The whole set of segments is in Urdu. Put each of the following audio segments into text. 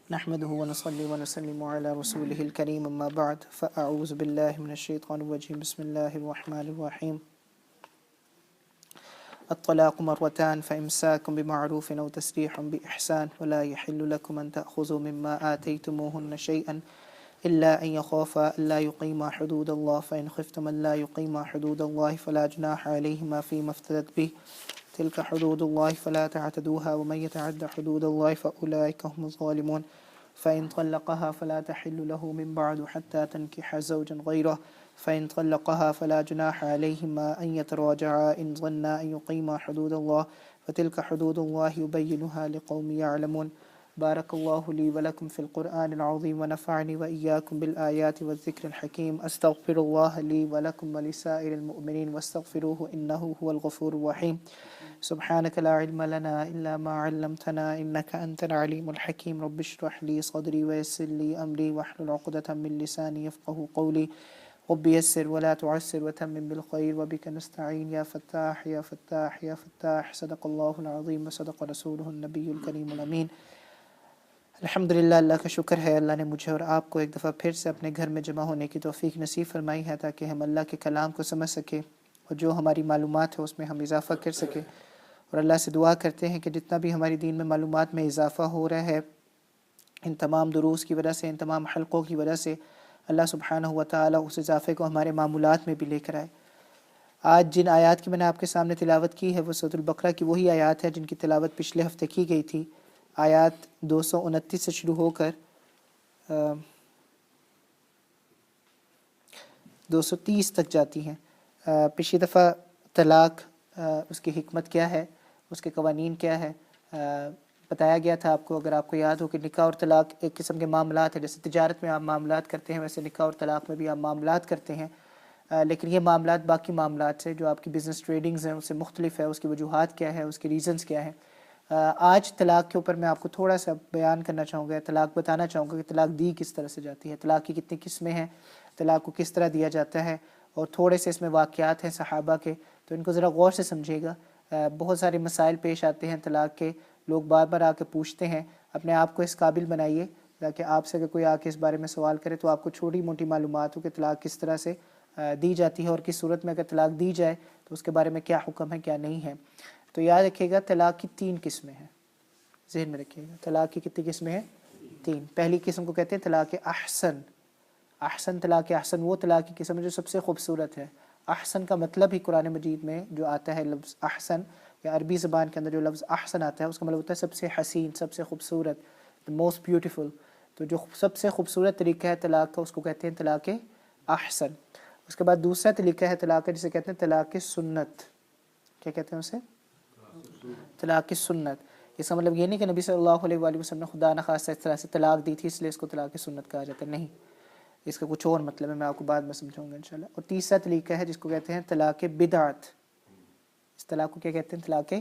نحمده ونصلي ونسلم على رسوله الكريم اما بعد فاعوذ بالله من الشيطان الرجيم بسم الله الرحمن الرحيم الطلاق مرتان فإمساك بمعروف أو تسريح بإحسان ولا يحل لكم أن تأخذوا مما آتيتموهن شيئا إلا أن يخافا ألا يقيما حدود الله فإن خفتم ألا يقيما حدود الله فلا جناح عليهما فيما افتدت به تلك حدود الله فلا تعتدوها ومن يتعد حدود الله فأولئك هم الظالمون فإن طلقها فلا تحل له من بعد حتى تنكح زوجا غيره فإن طلقها فلا جناح عليهما أن يتراجعا إن ظنا أن يقيما حدود الله فتلك حدود الله يبينها لقوم يعلمون بارك الله لي ولكم في القرآن العظيم ونفعني وإياكم بالآيات والذكر الحكيم أستغفر الله لي ولكم ولسائر المؤمنين واستغفروه إنه هو الغفور الرحيم سبحانك لا علم لنا إلا ما علمتنا إنك أنت العليم الحكيم رب اشرح لي صدري ويسر لي أمري واحلل عقدة من لساني يفقه قولي رب يسر ولا تعسر وتمم بالخير وبك نستعين يا فتاح يا فتاح يا فتاح صدق الله العظيم وصدق رسوله النبي الكريم الأمين الحمدللہ اللہ کا شکر ہے اللہ نے مجھے اور آپ کو ایک دفعہ پھر سے اپنے گھر میں جمع ہونے کی توفیق نصیب فرمائی ہے تاکہ ہم اللہ کے کلام کو سمجھ سکیں اور جو ہماری معلومات ہے اس میں ہم اضافہ کر سکیں اور اللہ سے دعا کرتے ہیں کہ جتنا بھی ہماری دین میں معلومات میں اضافہ ہو رہا ہے ان تمام دروس کی وجہ سے ان تمام حلقوں کی وجہ سے اللہ سبحانہ و تعالیٰ اس اضافے کو ہمارے معمولات میں بھی لے کر آئے۔ آج جن آیات کی میں نے آپ کے سامنے تلاوت کی ہے وہ سورۃ البقرہ کی وہی آیات ہے جن کی تلاوت پچھلے ہفتے کی گئی تھی۔ آیات 229 سے شروع ہو کر 230 تک جاتی ہیں۔ پچھلی دفعہ طلاق اس کی حکمت کیا ہے، اس کے قوانین کیا ہے بتایا گیا تھا آپ کو۔ اگر آپ کو یاد ہو کہ نکاح اور طلاق ایک قسم کے معاملات ہیں، جیسے تجارت میں آپ معاملات کرتے ہیں ویسے نکاح اور طلاق میں بھی آپ معاملات کرتے ہیں، لیکن یہ معاملات باقی معاملات سے جو آپ کی بزنس ٹریڈنگز ہیں اس سے مختلف ہے۔ اس کی وجوہات کیا ہے، اس کے ریزنز کیا ہیں۔ آج طلاق کے اوپر میں آپ کو تھوڑا سا بیان کرنا چاہوں گا، طلاق بتانا چاہوں گا کہ طلاق دی کس طرح سے جاتی ہے، طلاق کی کتنی قسمیں ہیں، طلاق کو کس طرح دیا جاتا ہے، اور تھوڑے سے اس میں واقعات ہیں صحابہ کے، تو ان کو ذرا غور سے سمجھیے گا۔ بہت سارے مسائل پیش آتے ہیں طلاق کے، لوگ بار بار آ کے پوچھتے ہیں۔ اپنے آپ کو اس قابل بنائیے تاکہ آپ سے اگر کوئی آ کے اس بارے میں سوال کرے تو آپ کو چھوٹی موٹی معلومات ہو کہ طلاق کس طرح سے دی جاتی ہے اور کس صورت میں اگر طلاق دی جائے تو اس کے بارے میں کیا حکم ہے کیا نہیں ہے۔ تو یاد رکھیے گا طلاق کی 3 قسمیں ہیں، ذہن میں رکھیے گا۔ طلاق کی کتنی قسمیں ہیں؟ 3۔ پہلی قسم کو کہتے ہیں طلاق احسن۔ احسن طلاق احسن وہ طلاق کی قسم ہے جو سب سے خوبصورت ہے۔ احسن کا مطلب ہی قرآن مجید میں جو آتا ہے لفظ احسن، یا عربی زبان کے اندر جو لفظ احسن آتا ہے اس کا مطلب ہوتا ہے سب سے حسین، سب سے خوبصورت، the most beautiful۔ تو جو سب سے خوبصورت طریقہ ہے طلاق کا اس کو کہتے ہیں طلاق احسن۔ اس کے بعد دوسرا طریقہ ہے طلاق جسے کہتے ہیں طلاق سنت۔ کیا کہتے ہیں اسے؟ طلاق سنت۔ اس کا مطلب یہ نہیں کہ نبی صلی اللہ علیہ وآلہ وسلم نے خدا نخواستہ اس طرح سے طلاق دی تھی اس لیے اس کو طلاق سنت کہا جاتا ہے، نہیں، اس کا کچھ اور مطلب ہے، میں آپ کو بعد میں سمجھاؤں گا انشاءاللہ۔ اور تیسرا طریقہ ہے جس کو کہتے ہیں طلاق بدعت۔ اس طلاق کو کیا کہتے ہیں؟ طلاق۔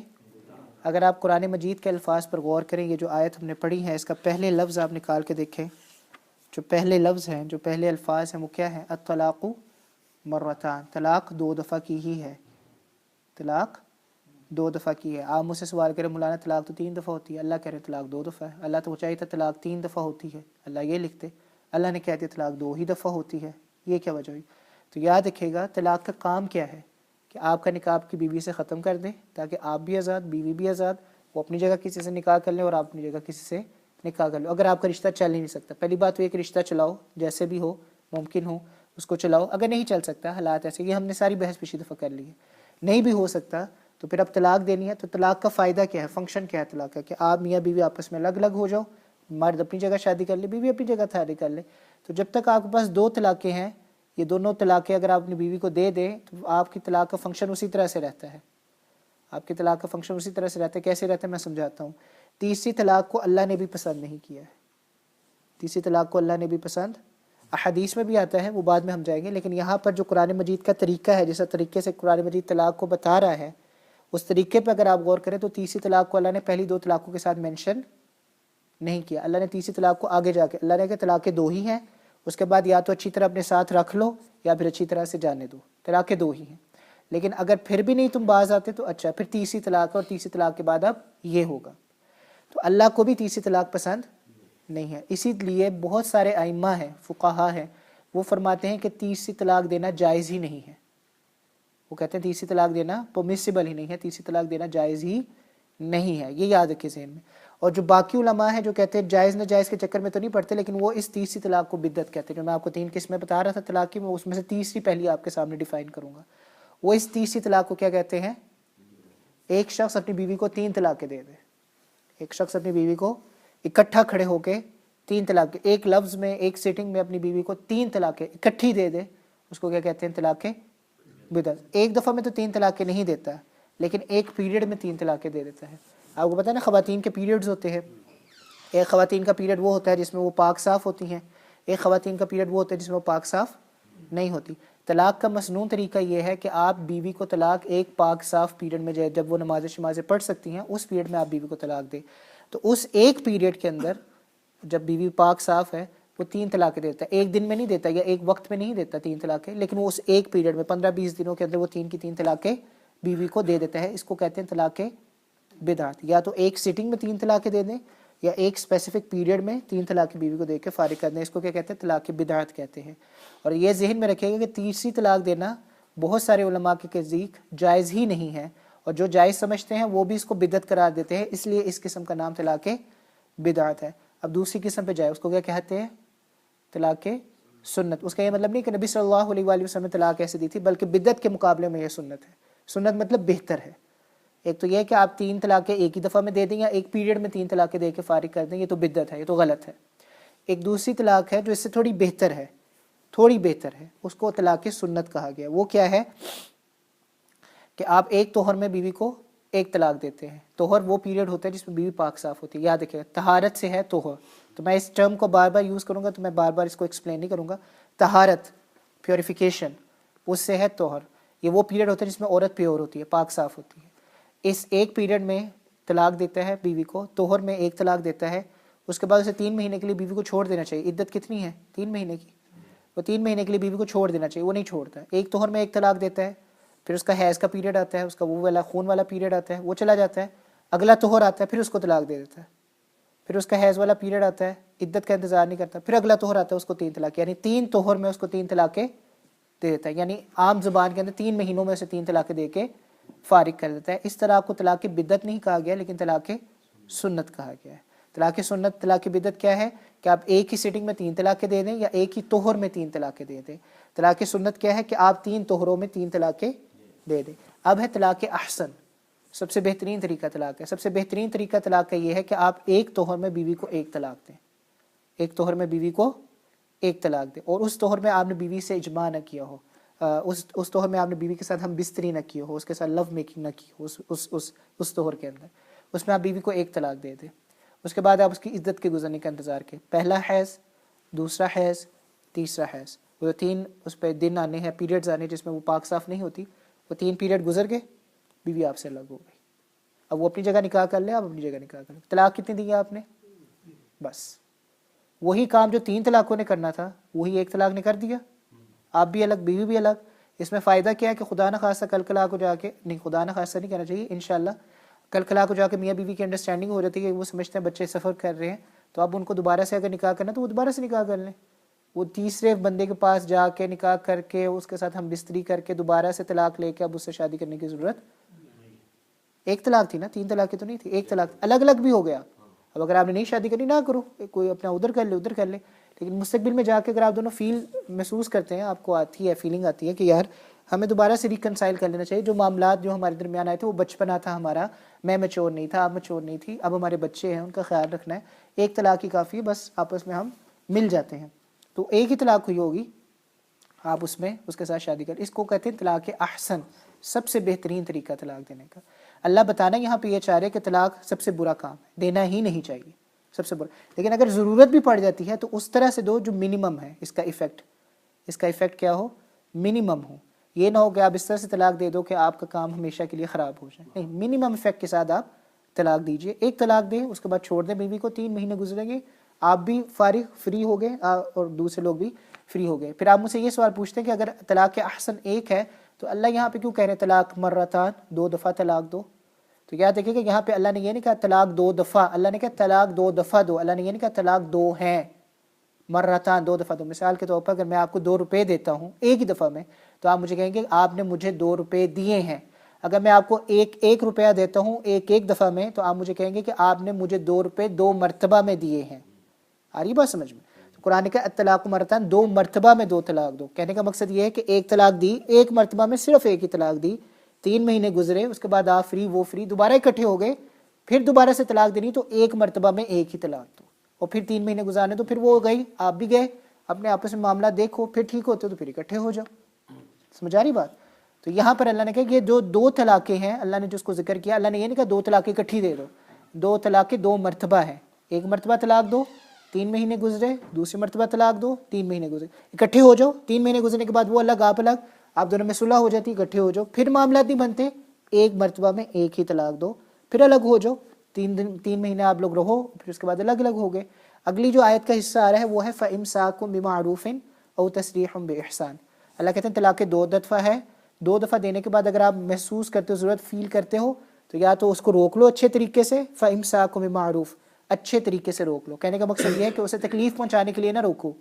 اگر آپ قرآن مجید کے الفاظ پر غور کریں، یہ جو آیت ہم نے پڑھی ہے اس کا پہلے لفظ آپ نکال کے دیکھیں، جو پہلے لفظ ہیں، جو پہلے الفاظ ہیں وہ کیا ہے؟ الطلاق مرتان، طلاق 2 دفعہ کی ہی ہے، طلاق 2 دفعہ کی ہے۔ آپ مجھ سے سوال کریں مولانا طلاق تو 3 دفعہ ہوتی ہے، اللہ کہہ رہے ہیں طلاق 2 دفعہ ہے۔ اللہ تو چاہیے تھا طلاق 3 دفعہ ہوتی ہے، اللہ یہ لکھتے، اللہ نے کہہ دیا طلاق 2 ہی دفعہ ہوتی ہے، یہ کیا وجہ ہوئی؟ تو یاد رکھیے گا طلاق کا کام کیا ہے کہ آپ کا نکاح آپ کی بیوی سے ختم کر دیں تاکہ آپ بھی آزاد، بیوی بھی آزاد، وہ اپنی جگہ کسی سے نکاح کر لیں اور آپ اپنی جگہ کسی سے نکاح کر لو۔ اگر آپ کا رشتہ چل ہی نہیں سکتا، پہلی بات تو یہ کہ رشتہ چلاؤ جیسے بھی ہو، ممکن ہو اس کو چلاؤ۔ اگر نہیں چل سکتا، حالات ایسے، یہ ہم نے ساری بحث پچھلی دفعہ کر لی ہے، نہیں بھی ہو سکتا تو پھر اب طلاق دینی ہے۔ تو طلاق کا فائدہ کیا ہے، فنکشن کیا ہے طلاق کا؟ کہ آپ میاں بیوی آپس میں الگ الگ ہو جاؤ، مرد اپنی جگہ شادی کر لے، بیوی اپنی جگہ شادی کر لے۔ تو جب تک آپ کے پاس 2 طلاقیں ہیں، یہ دونوں طلاقیں اگر آپ اپنی بیوی کو دے دیں تو آپ کی طلاق کا فنکشن اسی طرح سے رہتا ہے، آپ کی طلاق کا فنکشن اسی طرح سے رہتا ہے۔ کیسے رہتا ہے میں سمجھاتا ہوں۔ تیسری طلاق کو اللہ نے بھی پسند نہیں کیا ہے، تیسری طلاق کو اللہ نے بھی پسند، احادیث میں بھی آتا ہے، وہ بعد میں ہم جائیں گے، لیکن یہاں پر جو قرآن مجید کا طریقہ ہے، جیسا طریقے سے قرآن مجید طلاق کو بتا رہا ہے اس طریقے پہ اگر آپ غور کریں تو تیسری طلاق کو اللہ نے پہلی 2 طلاقوں کے ساتھ مینشن نہیں کیا۔ اللہ نے تیسری طلاق کو آگے جا کے اللہ نے کہا طلاقیں 2 ہی ہیں، اس کے بعد یا تو اچھی طرح اپنے ساتھ رکھ لو یا پھر اچھی طرح سے جانے دو، طلاقیں 2 ہی ہیں۔ لیکن اگر پھر بھی نہیں تم باز آتے تو اچھا، پھر تیسری طلاق، اور تیسری طلاق کے بعد اب یہ ہوگا۔ تو اللہ کو بھی تیسری طلاق پسند نہیں ہے. اسی لیے بہت سارے ائمہ ہیں، فقہا ہیں، وہ فرماتے ہیں کہ تیسری طلاق دینا جائز ہی نہیں ہے. وہ کہتے ہیں تیسری طلاق دینا پرمیسیبل ہی نہیں ہے، تیسری طلاق دینا جائز ہی نہیں ہے. یہ یاد رکھیں ذہن میں. اور جو باقی علماء ہیں جو کہتے ہیں جائز نہ جائز کے چکر میں تو نہیں پڑتے، لیکن وہ اس تیسری طلاق کو بدعت کہتے ہیں. جو میں آپ کو 3 قسمیں بتا رہا تھا طلاق کی، میں اس میں سے تیسری پہلی آپ کے سامنے ڈیفائن کروں گا. وہ اس تیسری طلاق کو کیا کہتے ہیں؟ ایک شخص اپنی بیوی کو 3 طلاقیں دے دے. ایک شخص اپنی بیوی کو اکٹھا کھڑے ہو کے 3 طلاقیں، ایک لفظ میں ایک سیٹنگ میں اپنی بیوی کو 3 طلاقیں اکٹھی دے دے، اس کو کیا کہتے ہیں؟ طلاقیں بدعت. ایک دفعہ میں تو 3 طلاقیں نہیں دیتا، لیکن ایک پیریڈ میں 3 طلاقیں دے دیتا ہے. آپ کو پتہ ہے نا خواتین کے پیریڈز ہوتے ہیں. ایک خواتین کا پیریڈ وہ ہوتا ہے جس میں وہ پاک صاف ہوتی ہیں، ایک خواتین کا پیریڈ وہ ہوتا ہے جس میں وہ پاک صاف نہیں ہوتی. طلاق کا مسنون طریقہ یہ ہے کہ آپ بیوی کو طلاق ایک پاک صاف پیریڈ میں جب وہ نماز شمازیں پڑھ سکتی ہیں اس پیریڈ میں آپ بیوی کو طلاق دیں. تو اس ایک پیریڈ کے اندر جب بیوی پاک صاف ہے وہ 3 طلاقیں دیتا ہے. ایک دن میں نہیں دیتا یا ایک وقت میں نہیں دیتا 3 طلاقیں، لیکن وہ اس ایک پیریڈ میں 15-20 دنوں کے اندر وہ 3 کی 3 طلاقیں بیوی کو دے دیتا ہے. اس کو کہتے ہیں طلاق بدعت. یا تو ایک سٹنگ میں 3 طلاقیں دے دیں یا ایک اسپیسیفک پیریڈ میں 3 طلاقیں بیوی کو دے کے فارغ کر دیں. اس کو کیا کہتے ہیں؟ طلاق بدعت کہتے ہیں. اور یہ ذہن میں رکھے گا کہ تیسری طلاق دینا بہت سارے علماء کے نزدیک جائز ہی نہیں ہے، اور جو جائز سمجھتے ہیں وہ بھی اس کو بدعت قرار دیتے ہیں. اس لیے اس قسم کا نام طلاق بدعت ہے. اب دوسری قسم پہ جائے، اس کو کیا کہتے ہیں؟ طلاق سنت. اس کا یہ مطلب نہیں کہ نبی صلی اللہ علیہ وآلہ وسلم نے طلاق ایسے دی تھی، بلکہ بدعت کے مقابلے میں یہ سنت ہے. سنت مطلب بہتر ہے. ایک تو یہ ہے کہ آپ 3 طلاقیں ایک ہی دفعہ میں دے دیں یا ایک پیریڈ میں 3 طلاقیں دے کے فارغ کر دیں، یہ تو بدعت ہے، یہ تو غلط ہے. ایک دوسری طلاق ہے جو اس سے تھوڑی بہتر ہے، تھوڑی بہتر ہے، اس کو طلاق سنت کہا گیا. وہ کیا ہے کہ آپ ایک طہر میں بیوی کو ایک طلاق دیتے ہیں. طہر وہ پیریڈ ہوتا ہے جس میں بیوی پاک صاف ہوتی ہے. یاد رکھیں طہارت سے ہے طہر. تو میں اس ٹرم کو بار بار یوز کروں گا تو میں بار بار اس کو ایکسپلین نہیں کروں گا. طہارت، پیوریفیکیشن، اس سے ہے طہر. یہ وہ پیریڈ ہوتا ہے جس میں عورت پیور ہوتی ہے، پاک صاف ہوتی ہے. اس ایک پیریڈ میں طلاق دیتا ہے بیوی کو، طہر میں ایک طلاق دیتا ہے. اس کے بعد اسے 3 مہینے کے لیے بیوی کو چھوڑ دینا چاہیے. عدت کتنی ہے؟ 3 مہینے کی. وہ 3 مہینے کے لیے بیوی کو چھوڑ دینا چاہیے، وہ نہیں چھوڑتا. ایک طہر میں ایک طلاق دیتا ہے، پھر اس کا حیض کا پیریڈ آتا ہے، اس کا وہ والا خون والا پیریڈ آتا ہے، وہ چلا جاتا ہے. اگلا طہر آتا ہے، پھر اس کو طلاق دے دیتا ہے. پھر اس کا حیض والا پیریڈ آتا ہے، عدت کا انتظار نہیں کرتا، پھر اگلا طہر آتا ہے، اس کو 3 طلاق، یعنی 3 طہر میں اس کو 3 طلاقیں دے دیتا ہے. یعنی عام زبان کے اندر 3 مہینوں میں اسے 3 طلاقیں دے کے فارغ کر دیتا ہے. اس طلاق کو طلاق بدعت نہیں کہا گیا، لیکن طلاق سنت کہا گیا ہے. طلاق سنت، طلاق بدعت کیا ہے کہ آپ ایک ہی سٹنگ میں 3 طلاقیں دے دیں یا ایک ہی طہر میں 3 طلاقیں دے دیں. طلاق سنت کیا ہے کہ آپ 3 طہروں میں 3 طلاقیں دے دیں. اب ہے طلاق احسن، سب سے بہترین طریقہ طلاق ہے. سب سے بہترین طریقہ طلاق کا یہ ہے کہ آپ ایک طہر میں بیوی کو ایک طلاق دیں. ایک طہر میں بیوی کو ایک طلاق دیں، اور اس طہر میں آپ نے بیوی سے اجماع نہ کیا ہو، اس طہر میں آپ نے بیوی کے ساتھ ہم بستری نہ کی ہو، اس کے ساتھ لو میکنگ نہ کی ہو. اس طہر کے اندر اس میں آپ بیوی کو ایک طلاق دے دیں. اس کے بعد آپ اس کی عدت کے گزرنے کا انتظار کریں. پہلا حیض، دوسرا حیض، تیسرا حیض. وہ 3 اس پہ دن آنے ہیں، پیریڈز آنے جس میں وہ پاک صاف نہیں ہوتی. وہ 3 پیریڈ گزر گئے، بیوی آپ سے الگ ہو گئی. اب وہ اپنی جگہ نکاح کر لے، آپ اپنی جگہ نکاح کر لیں. طلاق کتنی دی آپ نے؟ بس وہی کام جو 3 طلاقوں نے کرنا تھا وہی ایک طلاق نے کر دیا. آپ بھی الگ، بیوی بھی الگ. اس میں فائدہ کیا ہے کہ خدا نہ خواستہ کل کلا کو جا کے، نہیں خدا نہ خواستہ نہیں کہنا چاہیے، انشاءاللہ کل کلا کو جا کے میاں بیوی کی انڈرسٹینڈنگ ہو جاتی ہے کہ وہ سمجھتے ہیں بچے سفر کر رہے ہیں، تو اب ان کو دوبارہ سے اگر نکاح کرنا تو وہ دوبارہ سے نکاح کر لیں. وہ تیسرے بندے کے پاس جا کے نکاح کر کے اس کے ساتھ ہم بستری کر کے دوبارہ سے طلاق لے کے اب اس سے شادی کرنے کی ضرورت. ایک طلاق تھی نا، 3 طلاقیں تو نہیں تھی، ایک طلاق الگ الگ بھی ہو گیا. اب اگر آپ نے نہیں شادی کرنی نہ کرو، کوئی اپنا ادھر کر لے ادھر کر لے. لیکن مستقبل میں جا کے اگر آپ دونوں فیل محسوس کرتے ہیں، آپ کو آتی ہے فیلنگ آتی ہے کہ یار ہمیں دوبارہ سے ریکنسائل کر لینا چاہیے، جو معاملات جو ہمارے درمیان آئے تھے وہ بچپنا تھا ہمارا، میں میچور نہیں تھا، آپ میچور نہیں تھی، اب ہمارے بچے ہیں ان کا خیال رکھنا ہے، ایک طلاق ہی کافی ہے، بس آپس میں ہم مل جاتے ہیں. تو ایک ہی طلاق ہوئی ہوگی، آپ اس میں اس کے ساتھ شادی کر. اس کو کہتے ہیں طلاق احسن، سب سے بہترین طریقہ طلاق دینے کا. اللہ بتانا یہاں پہ یہ چاہ رہے کہ طلاق سب سے برا کام ہے، دینا ہی نہیں چاہیے، سب سے برا. لیکن اگر ضرورت بھی پڑ جاتی ہے تو اس طرح سے دو جو منیمم ہے، اس کا ایفیکٹ کیا ہو؟ منیمم ہو. یہ نہ ہو کہ آپ اس طرح سے طلاق دے دو کہ آپ کا کام ہمیشہ کے لیے خراب ہو جائے. نہیں، منیمم ایفیکٹ کے ساتھ آپ طلاق دیجئے. ایک طلاق دیں، اس کے بعد چھوڑ دیں بیوی کو، 3 مہینے گزریں گے، آپ بھی فارغ فری ہو گئے اور دوسرے لوگ بھی فری ہو گئے. پھر آپ مجھ سے یہ سوال پوچھتے ہیں کہ اگر طلاق احسن ایک ہے تو اللہ یہاں پہ کیوں کہہ رہے ہیں طلاق مرتان، 2 دفعہ طلاق دو؟ تو یاد رکھیے کہ یہاں پہ اللہ نے یہ نہیں کہا طلاق 2 دفعہ، اللہ نے کہا طلاق 2 دفعہ دو، اللہ نے یہ نہیں کہا طلاق 2 ہیں، مرتان 2 دفعہ دو۔ مثال کے طور پر اگر میں آپ کو 2 روپے دیتا ہوں ایک ہی دفعہ میں، تو آپ مجھے کہیں گے آپ نے مجھے 2 روپے دیے ہیں۔ اگر میں آپ کو ایک روپیہ دیتا ہوں ایک دفعہ میں، تو آپ مجھے کہیں گے کہ آپ نے مجھے 2 روپے 2 مرتبہ میں دیے ہیں۔ آ رہی بات سمجھ میں؟ تو قرآن کا الطلاق مرتان 2 مرتبہ میں 2 طلاق دو، کہنے کا مقصد یہ ہے کہ ایک طلاق دی، ایک مرتبہ میں صرف ایک ہی طلاق دی، 3 مہینے گزرے، اس کے بعد آپ فری وہ فری، دوبارہ اکٹھے ہو گئے، پھر دوبارہ سے طلاق دینی تو ایک مرتبہ میں ایک ہی طلاق دو، اور پھر 3 مہینے گزارنے تو پھر وہ ہو گئی، آپ بھی گئے، اپنے آپس میں معاملہ دیکھو، پھر ٹھیک ہوتے تو پھر اکٹھے ہو جاؤ۔ سمجھ آ رہی بات؟ تو یہاں پر اللہ نے کہا کہ یہ جو 2 طلاقیں ہیں، اللہ نے جس کو ذکر کیا، اللہ نے یہ نہیں کہا 2 طلاقیں اکٹھی دے دو، 2 طلاقیں 2 مرتبہ ہیں، ایک مرتبہ طلاق دو، 3 مہینے گزرے، دوسری مرتبہ طلاق دو، 3 مہینے گزرے، اکٹھے ہو جاؤ، 3 مہینے گزرنے کے بعد وہ الگ آپ الگ، آپ دونوں میں صلح ہو جاتی، اکٹھے ہو جاؤ، پھر معاملات نہیں بنتے، ایک مرتبہ میں ایک ہی طلاق دو، پھر الگ ہو جاؤ، 3 مہینے آپ لوگ رہو، پھر اس کے بعد الگ الگ ہو گئے۔ اگلی جو آیت کا حصہ آ رہا ہے وہ ہے فَإِمْسَاكٌ بِمَعْرُوفٍ أَوْ تَسْرِيحٌ بِإِحْسَانٍ۔ اللہ کہتے ہیں طلاق 2 دفعہ ہے، 2 دفعہ دینے کے بعد اگر آپ محسوس کرتے ہو، ضرورت فیل کرتے ہو، تو یا تو اس کو روک لو اچھے طریقے سے، فَإِمْسَاكٌ بِمَعْرُوف، اچھے طریقے سے روک لو۔ کہنے کا مقصد یہ ہے کہ اسے تکلیف پہنچانے کے لیے نہ روکو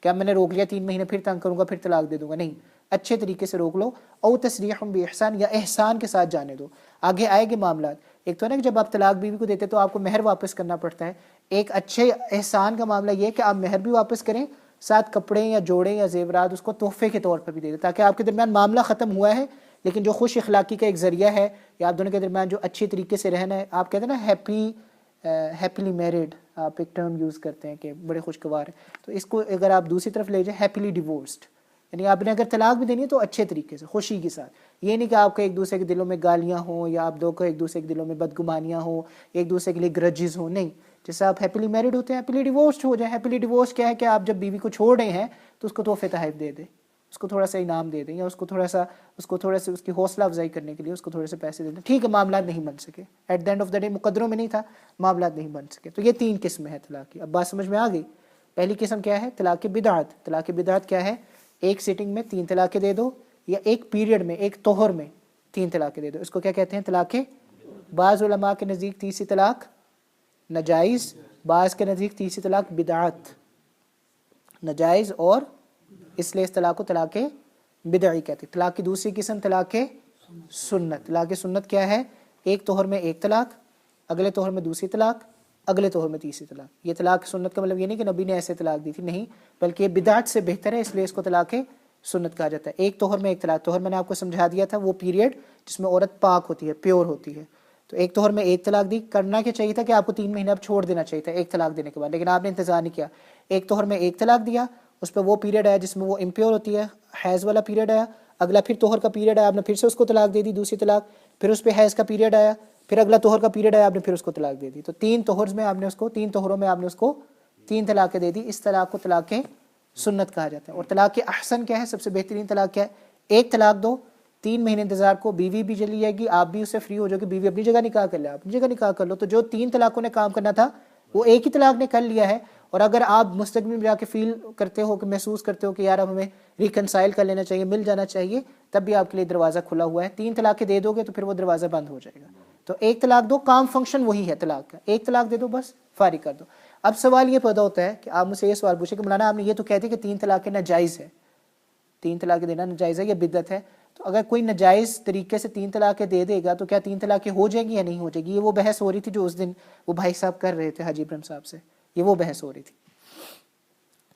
کہ اب میں نے روک لیا 3 مہینے پھر تنگ کروں گا پھر طلاق دے دوں گا، نہیں، اچھے طریقے سے روک لو۔ او تسریح بإحسان، یا احسان کے ساتھ جانے دو۔ آگے آئے گے معاملات، ایک تو ہے نا کہ جب آپ طلاق بیوی کو دیتے تو آپ کو مہر واپس کرنا پڑتا ہے، ایک اچھے احسان کا معاملہ یہ ہے کہ آپ مہر بھی واپس کریں، ساتھ کپڑے یا جوڑے یا زیورات اس کو تحفے کے طور پر بھی دے دیں، تاکہ آپ کے درمیان معاملہ ختم ہوا ہے لیکن جو خوش اخلاقی کا ایک ذریعہ ہے یا آپ دونوں کے درمیان جو اچھی طریقے سے رہنا ہے، آپ کہتے ہیں نا ہیپیلی میرڈ، آپ ایک ٹرم یوز کرتے ہیں کہ بڑے خوشگوار ہیں، تو اس کو اگر آپ دوسری طرف لے جائیں ہیپیلی ڈیورسڈ، یعنی آپ نے اگر طلاق بھی دینی ہے تو اچھے طریقے سے، خوشی کے ساتھ، یہ نہیں کہ آپ کو ایک دوسرے کے دلوں میں گالیاں ہوں یا آپ دو کو ایک دوسرے کے دلوں میں بدگمانیاں ہوں، ایک دوسرے کے لیے گرجز ہوں، نہیں، جیسے آپ ہیپیلی میرڈ ہوتے ہیں ہیپیلی ڈیورسڈ ہو جائیں۔ ہیپیلی ڈیورسڈ کیا ہے کہ آپ جب بیوی کو چھوڑ رہے ہیں تو اس کو تحفے تحائف دے دیں، اس کو تھوڑا سا انعام دے دیں، یا اس کو تھوڑا سا اس کی حوصلہ افزائی کرنے کے لیے اس کو تھوڑے سے پیسے دے دیں، ٹھیک ہے، معاملات نہیں بن سکے، at the end of the day مقدروں میں نہیں تھا، معاملات نہیں بن سکے۔ تو یہ 3 قسمیں ہیں طلاق کی۔ اب بات سمجھ میں آ گئی؟ پہلی قسم کیا ہے؟ طلاق بدعت۔ طلاق بدعت کیا ہے؟ ایک سیٹنگ میں 3 طلاقیں دے دو، یا ایک پیریڈ میں، ایک توہر میں 3 طلاقیں دے دو، اس کو کیا کہتے ہیں؟ طلاق۔ بعض علماء کے نزدیک تیسری طلاق ناجائز، بعض کے نزدیک تیسری طلاق بدعت، ناجائز، اور اس لیے اس طلاق کو طلاق بدعی کہتے ہیں۔ طلاق کی دوسری قسم طلاق سنت۔ طلاق سنت کیا ہے؟ ایک توہر میں ایک طلاق، اگلے توہر میں دوسری طلاق، اگلے توہر میں تیسری طلاق۔ یہ طلاق سنت کا مطلب یہ نہیں کہ نبی نے ایسے طلاق دی تھی، نہیں، بلکہ یہ بدعت سے بہتر ہے، اس لیے اس کو طلاق سنت کہا جاتا ہے۔ ایک توہر میں ایک طلاق، توہر میں نے آپ کو سمجھا دیا تھا، وہ پیریڈ جس میں عورت پاک ہوتی ہے، پیور ہوتی ہے۔ تو ایک توہر میں ایک طلاق دی، کرنا کیا چاہیے تھا کہ آپ کو 3 مہینے اب چھوڑ دینا چاہیے تھا ایک طلاق دینے کے بعد، لیکن آپ نے انتظار نہیں کیا، ایک توہر میں ایک طلاق دیا، اس پہ وہ پیریڈ آیا جس میں وہ امپیور ہوتی ہے، حیض والا پیریڈ آیا، اگلا پھر توہر کا پیریڈ آیا، آپ نے پھر سے اس کو طلاق دے دی، دوسری طلاق، پھر اس پہ حیض کا پیریڈ آیا، پھر اگلا توہر کا پیریڈ آیا، آپ نے پھر اس کو طلاق دے دی۔ تو 3 توہر میں آپ نے اس کو 3 توہروں میں آپ نے اس کو 3 طلاقیں دے دی، اس طلاق کو طلاق سنت کہا جاتا ہے۔ اور طلاق احسن کیا ہے؟ سب سے بہترین طلاق کیا ہے؟ ایک طلاق دو، 3 مہینے انتظار کو، بیوی بھی چلی جائے گی، آپ بھی اس سے فری ہو جاؤ گے، بیوی اپنی جگہ نکاح کر لے، آپ اپنی جگہ نکاح کر لو۔ تو جو 3 طلاقوں نے کام کرنا تھا وہ ایک ہی طلاق نے کر لیا ہے۔ اور اگر آپ مستقبل میں جا کے فیل کرتے ہو کہ محسوس کرتے ہو کہ یار اب ہمیں ریکنسائل کر لینا چاہیے، مل جانا چاہیے، تب بھی آپ کے لیے دروازہ کھلا ہوا ہے۔ 3 طلاقیں دے دو گے تو پھر وہ دروازہ بند ہو جائے گا۔ تو ایک طلاق دو، کام فنکشن وہی ہے طلاق کا، ایک طلاق دے دو بس، فارغ کر دو۔ اب سوال یہ پیدا ہوتا ہے کہ آپ مجھ سے یہ سوال پوچھیں کہ مولانا آپ نے یہ تو کہتے کہ 3 طلاقیں ناجائز ہے، 3 طلاقیں دینا ناجائز ہے یا بدعت ہے، تو اگر کوئی ناجائز طریقے سے 3 طلاقیں دے دے گا تو کیا 3 طلاقیں ہو جائیں گی یا نہیں ہو جائے گی؟ یہ وہ بحث ہو رہی تھی جو اس دن وہ بھائی صاحب کر رہے تھے حاجی ابراہیم صاحب سے، یہ وہ بحث ہو رہی تھی۔